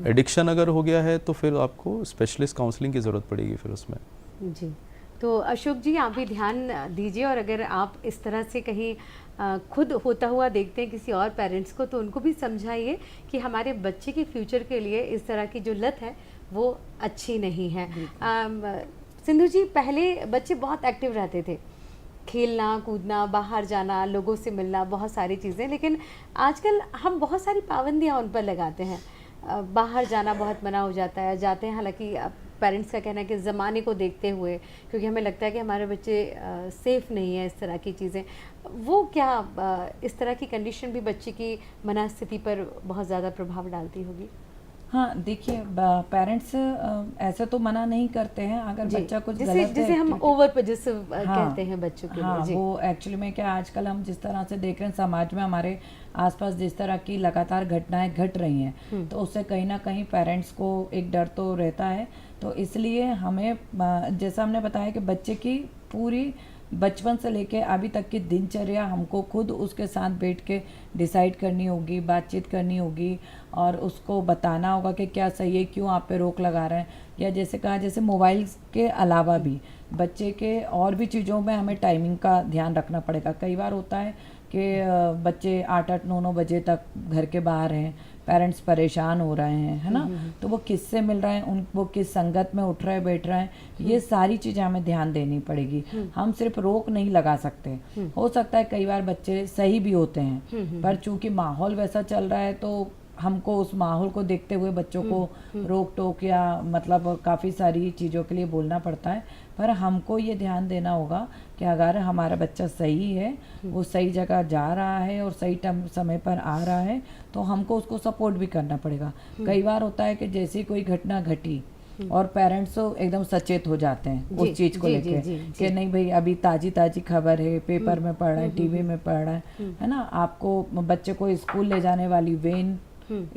एडिक्शन अगर हो गया है तो फिर आपको स्पेशलिस्ट काउंसलिंग की ज़रूरत पड़ेगी फिर उसमें। जी, तो अशोक जी आप भी ध्यान दीजिए, और अगर आप इस तरह से कहीं खुद होता हुआ देखते हैं किसी और पेरेंट्स को, तो उनको भी समझाइए कि हमारे बच्चे के फ्यूचर के लिए इस तरह की जो लत है वो अच्छी नहीं है। सिंधु जी, पहले बच्चे बहुत एक्टिव रहते थे, खेलना कूदना, बाहर जाना, लोगों से मिलना, बहुत सारी चीज़ें, लेकिन आजकल हम बहुत सारी पाबंदियां उन पर लगाते हैं। बाहर जाना बहुत मना हो जाता है, जाते हैं, हालांकि पेरेंट्स का कहना है कि ज़माने को देखते हुए, क्योंकि हमें लगता है कि हमारे बच्चे सेफ़ नहीं है इस तरह की चीज़ें। वो क्या इस तरह की कंडीशन भी बच्चे की मनस्थिति पर बहुत ज़्यादा प्रभाव डालती होगी? हाँ, देखिए पेरेंट्स ऐसे तो मना नहीं करते हैं, अगर बच्चा कुछ जिसे गलत जिसे हम ओवर पोजेसिव कहते हैं बच्चों के हाँ, लिए। वो एक्चुअली में क्या आजकल हम जिस तरह से देख रहे हैं समाज में हमारे आसपास जिस तरह की लगातार घटनाएं घट रही हैं, तो उससे कहीं ना कहीं पेरेंट्स को एक डर तो रहता है। तो इसलिए हमें जैसा हमने बताया कि बच्चे की पूरी बचपन से लेके अभी तक की दिनचर्या हमको खुद उसके साथ बैठ के डिसाइड करनी होगी, बातचीत करनी होगी, और उसको बताना होगा कि क्या सही है, क्यों आप पे रोक लगा रहे हैं। या जैसे कहा, जैसे मोबाइल के अलावा भी बच्चे के और भी चीज़ों में हमें टाइमिंग का ध्यान रखना पड़ेगा। कई बार होता है कि बच्चे 8-8, 9-9 बजे तक घर के बाहर हैं, पेरेंट्स परेशान हो रहे हैं, है ना, तो वो किससे मिल रहे हैं, वो किस संगत में उठ रहे हैं, बैठ रहे हैं, ये सारी चीज़ें हमें ध्यान देनी पड़ेगी। हम सिर्फ रोक नहीं लगा सकते। हो सकता है कई बार बच्चे सही भी होते हैं, पर चूंकि माहौल वैसा चल रहा है तो हमको उस माहौल को देखते हुए बच्चों को रोक टोक या मतलब काफ़ी सारी चीज़ों के लिए बोलना पड़ता है। पर हमको ये ध्यान देना होगा कि अगर हमारा बच्चा सही है, वो सही जगह जा रहा है और सही समय पर आ रहा है, तो हमको उसको सपोर्ट भी करना पड़ेगा। कई बार होता है कि जैसी कोई घटना घटी और पेरेंट्स तो एकदम सचेत हो जाते हैं उस चीज़ को लेके कि नहीं भाई अभी ताज़ी ताज़ी खबर है, पेपर में पढ़ रहा है, टीवी में पढ़ रहा है ना, आपको बच्चे को स्कूल ले जाने वाली वेन,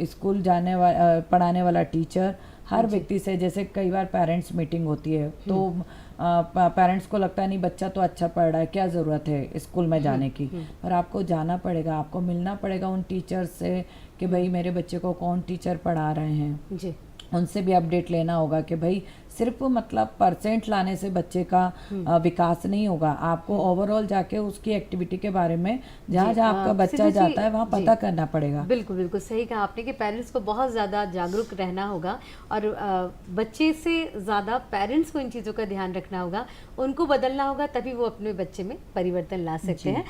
स्कूल पढ़ाने वाला टीचर, हर व्यक्ति से, जैसे कई बार पेरेंट्स मीटिंग होती है तो पेरेंट्स को लगता है नहीं बच्चा तो अच्छा पढ़ रहा है, क्या ज़रूरत है स्कूल में जाने की, पर आपको जाना पड़ेगा, आपको मिलना पड़ेगा उन टीचर्स से कि भाई मेरे बच्चे को कौन टीचर पढ़ा रहे हैं जी। उनसे भी अपडेट लेना होगा कि भाई सिर्फ मतलब परसेंट लाने से बच्चे का विकास नहीं होगा। आपको ओवरऑल जाके उसकी एक्टिविटी के बारे में जहाँ जहाँ आपका बच्चा जाता है वहाँ पता करना पड़ेगा। बिल्कुल बिल्कुल सही कहा आपने कि पेरेंट्स को बहुत ज़्यादा जागरूक रहना होगा, और बच्चे से ज़्यादा पेरेंट्स को इन चीज़ों का ध्यान रखना होगा, उनको बदलना होगा, तभी वो अपने बच्चे में परिवर्तन ला सकते हैं।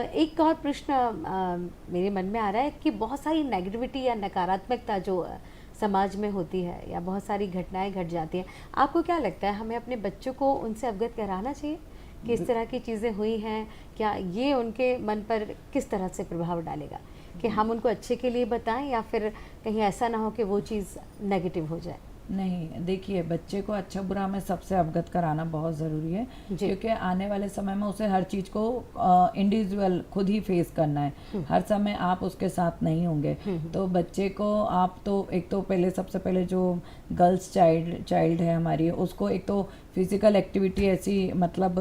एक और प्रश्न मेरे मन में आ रहा है कि बहुत सारी नेगेटिविटी या नकारात्मकता जो समाज में होती है या बहुत सारी घटनाएं घट जाती हैं, आपको क्या लगता है हमें अपने बच्चों को उनसे अवगत कराना चाहिए कि इस तरह की चीज़ें हुई हैं? क्या ये उनके मन पर किस तरह से प्रभाव डालेगा कि हम उनको अच्छे के लिए बताएं, या फिर कहीं ऐसा ना हो कि वो चीज़ नेगेटिव हो जाए? नहीं, देखिए बच्चे को अच्छा बुरा में सबसे अवगत कराना बहुत ज़रूरी है, क्योंकि आने वाले समय में उसे हर चीज़ को इंडिविजुअल खुद ही फेस करना है। हर समय आप उसके साथ नहीं होंगे, तो बच्चे को आप तो एक तो पहले सबसे पहले जो गर्ल्स चाइल्ड है हमारी, उसको एक तो फिजिकल एक्टिविटी ऐसी मतलब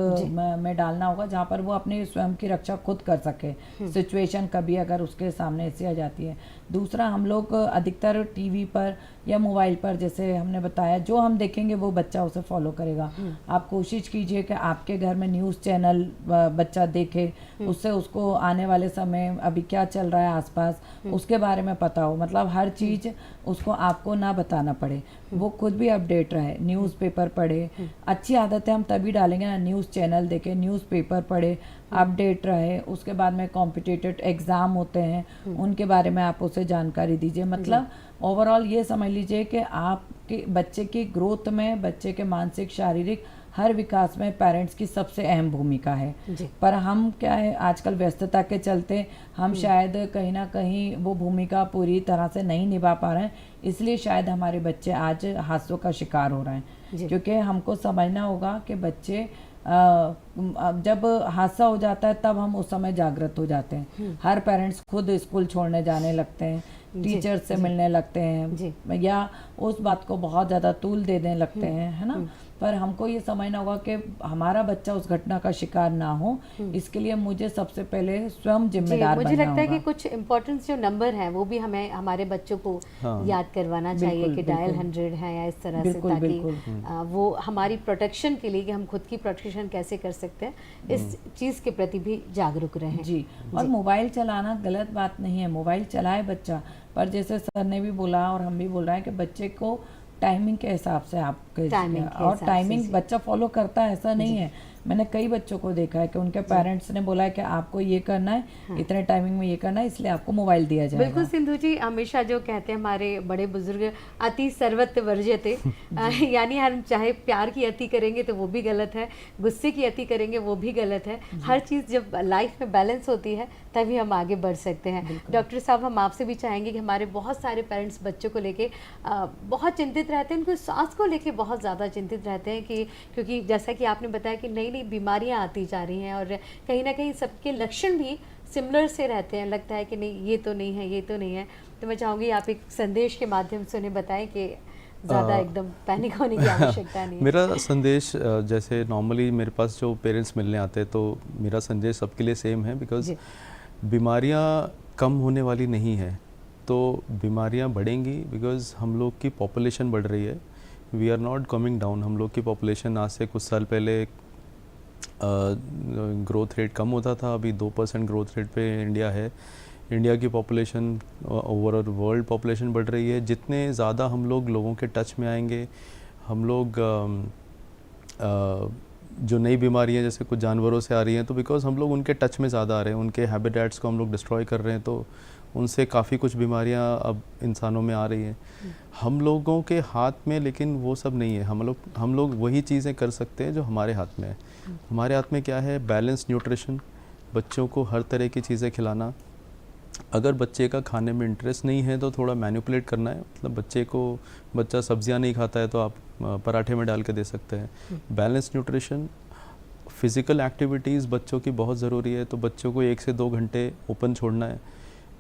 में डालना होगा जहाँ पर वो अपने स्वयं की रक्षा खुद कर सके, सिचुएशन कभी अगर उसके सामने ऐसी आ जाती है। दूसरा, हम लोग अधिकतर टीवी पर या मोबाइल पर, जैसे हमने बताया, जो हम देखेंगे वो बच्चा उसे फॉलो करेगा। आप कोशिश कीजिए कि आपके घर में न्यूज़ चैनल बच्चा देखे, उससे उसको आने वाले समय अभी क्या चल रहा है आसपास उसके बारे में पता हो, मतलब हर चीज़ उसको आपको ना बताना पड़े, वो खुद भी अपडेट रहे, न्यूज़पेपर पढ़े। अच्छी आदतें हम तभी डालेंगे ना, न्यूज़ चैनल देखे, न्यूज़पेपर पढ़े, अपडेट रहे। उसके बाद में कॉम्पिटिटिव एग्ज़ाम होते हैं, उनके बारे में आप उसे जानकारी दीजिए। मतलब ओवरऑल ये समझ लीजिए कि आपके बच्चे की ग्रोथ में, बच्चे के मानसिक शारीरिक हर विकास में पेरेंट्स की सबसे अहम भूमिका है। पर हम क्या है, आजकल व्यस्तता के चलते हम शायद कहीं ना कहीं वो भूमिका पूरी तरह से नहीं निभा पा रहे हैं, इसलिए शायद हमारे बच्चे आज हादसों का शिकार हो रहे हैं। क्योंकि हमको समझना होगा कि बच्चे जब हादसा हो जाता है तब हम उस समय जागृत हो जाते हैं। हर पेरेंट्स खुद स्कूल छोड़ने जाने लगते हैं टीचर से मिलने लगते हैं या उस बात को बहुत ज़्यादा तूल देने लगते हैं, है ना। पर हमको ये समझना होगा कि हमारा बच्चा उस घटना का शिकार ना हो, इसके लिए मुझे सबसे पहले स्वयं जिम्मेदार बनना होगा। मुझे लगता है कि कुछ इम्पोर्टेंट जो नंबर हैं वो भी हमें हमारे बच्चों को याद करवाना चाहिए कि डायल 100 है या इस तरह से, ताकि वो हमारी प्रोटेक्शन के लिए, कि हम खुद की प्रोटेक्शन कैसे कर सकते हैं, इस चीज़ के प्रति भी जागरूक रहें। जी, और मोबाइल चलाना गलत बात नहीं है, मोबाइल चलाए बच्चा, पर जैसे सर ने भी बोला और हम भी बोल रहे हैं कि बच्चे को टाइमिंग के हिसाब से आपके टाइमिंग बच्चा फॉलो करता है, ऐसा नहीं है। मैंने कई बच्चों को देखा है कि उनके पेरेंट्स ने बोला है कि आपको ये करना है, इतने टाइमिंग में ये करना है, इसलिए आपको मोबाइल दिया जाएगा। बिल्कुल सिंधु जी, हमेशा जो कहते हैं हमारे बड़े बुजुर्ग, अति सर्वत्र वर्ज्यते, यानी हम चाहे प्यार की अति करेंगे तो वो भी गलत है, गुस्से की अति करेंगे वो भी गलत है। हर चीज़ जब लाइफ में बैलेंस होती है तभी हम आगे बढ़ सकते हैं। डॉक्टर साहब, हम आपसे भी चाहेंगे कि हमारे बहुत सारे पेरेंट्स बच्चों को लेके बहुत चिंतित रहते हैं, उनके स्वास्थ्य को लेके बहुत ज़्यादा चिंतित रहते हैं, कि क्योंकि जैसा कि आपने बताया कि नई नई बीमारियां आती जा रही हैं और कहीं ना कहीं सबके लक्षण भी सिमिलर से रहते हैं, लगता है कि नहीं ये तो नहीं है, ये तो नहीं है। तो मैं चाहूँगी आप एक संदेश के माध्यम से उन्हें बताएं कि ज़्यादा एकदम पैनिक होने की आवश्यकता नहीं है। मेरा संदेश, जैसे नॉर्मली मेरे पास जो पेरेंट्स मिलने आते हैं तो मेरा संदेश सबके लिए सेम है, बिकॉज बीमारियां कम होने वाली नहीं है, तो बीमारियां बढ़ेंगी बिकॉज हम लोग की पॉपुलेशन बढ़ रही है। We are not coming down. हम लोग की पॉपुलेशन आज से कुछ साल पहले ग्रोथ रेट कम होता था, अभी 2% ग्रोथ रेट पे इंडिया है। इंडिया की पॉपुलेशन ओवरऑल वर्ल्ड पॉपुलेशन बढ़ रही है। जितने ज़्यादा हम लोग लोगों के टच में आएंगे, हम लोग जो नई बीमारियां जैसे कुछ जानवरों से आ रही हैं, तो बिकॉज हम लोग उनके टच में ज़्यादा आ रहे हैं, उनके हैबिटेट्स को हम लोग डिस्ट्रॉय कर रहे हैं, तो उनसे काफ़ी कुछ बीमारियां अब इंसानों में आ रही हैं। हम लोगों के हाथ में लेकिन वो सब नहीं है। हम लोग वही चीज़ें कर सकते हैं जो हमारे हाथ में है। हमारे हाथ में क्या है? बैलेंस न्यूट्रिशन, बच्चों को हर तरह की चीज़ें खिलाना। अगर बच्चे का खाने में इंटरेस्ट नहीं है तो थोड़ा मैनिपुलेट करना है, मतलब बच्चा सब्जियां नहीं खाता है तो आप पराठे में डाल के दे सकते हैं। बैलेंस न्यूट्रिशन, फिज़िकल एक्टिविटीज़ बच्चों की बहुत ज़रूरी है, तो बच्चों को 1 से 2 घंटे ओपन छोड़ना है।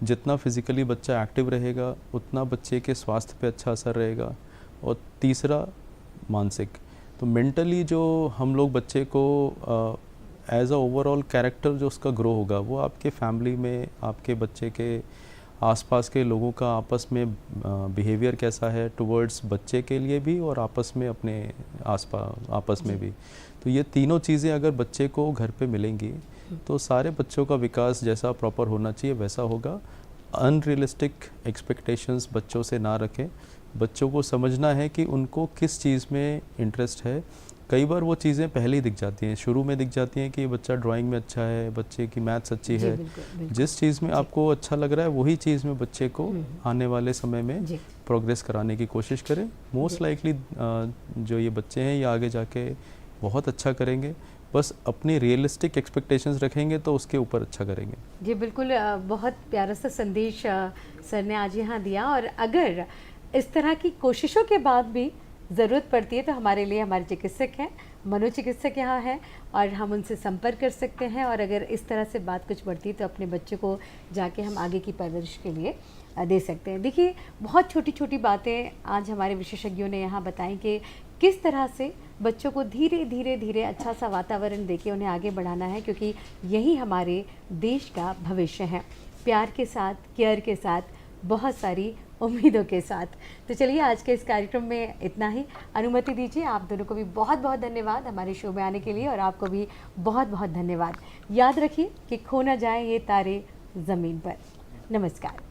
जितना फिज़िकली बच्चा एक्टिव रहेगा उतना बच्चे के स्वास्थ्य पे अच्छा असर रहेगा। और तीसरा, मानसिक। तो मेंटली जो हम लोग बच्चे को एज अ ओवरऑल कैरेक्टर जो उसका ग्रो होगा, वो आपके फैमिली में, आपके बच्चे के आसपास के लोगों का आपस में बिहेवियर कैसा है टुवर्ड्स बच्चे के लिए भी और आपस में अपने आपस में भी। तो ये तीनों चीज़ें अगर बच्चे को घर पे मिलेंगी तो सारे बच्चों का विकास जैसा प्रॉपर होना चाहिए वैसा होगा। अनरियलिस्टिक एक्सपेक्टेशंस बच्चों से ना रखें। बच्चों को समझना है कि उनको किस चीज़ में इंटरेस्ट है। कई बार वो चीज़ें पहले ही दिख जाती हैं, शुरू में दिख जाती हैं कि बच्चा ड्राइंग में अच्छा है, बच्चे की मैथ्स अच्छी है। बिल्कुल। जिस चीज़ में आपको अच्छा लग रहा है वही चीज़ में बच्चे को आने वाले समय में प्रोग्रेस कराने की कोशिश करें। मोस्ट लाइकली जो ये बच्चे हैं ये आगे जाके बहुत अच्छा करेंगे। बस अपनी रियलिस्टिक एक्सपेक्टेशंस रखेंगे तो उसके ऊपर अच्छा करेंगे। जी बिल्कुल, बहुत प्यारा सा संदेश सर ने आज यहाँ दिया। और अगर इस तरह की कोशिशों के बाद भी ज़रूरत पड़ती है तो हमारे लिए हमारे चिकित्सक हैं, मनोचिकित्सक यहाँ हैं और हम उनसे संपर्क कर सकते हैं। और अगर इस तरह से बात कुछ बढ़ती है तो अपने बच्चों को जाके हम आगे की परवरिश के लिए दे सकते हैं। देखिए, बहुत छोटी छोटी बातें आज हमारे विशेषज्ञों ने यहाँ बताई कि किस तरह से बच्चों को धीरे धीरे धीरे अच्छा सा वातावरण देके उन्हें आगे बढ़ाना है, क्योंकि यही हमारे देश का भविष्य है। प्यार के साथ, केयर के साथ, बहुत सारी उम्मीदों के साथ। तो चलिए, आज के इस कार्यक्रम में इतना ही। अनुमति दीजिए, आप दोनों को भी बहुत बहुत धन्यवाद हमारे शो में आने के लिए और आपको भी बहुत बहुत धन्यवाद। याद रखिए कि खो ना जाए ये तारे ज़मीन पर। नमस्कार।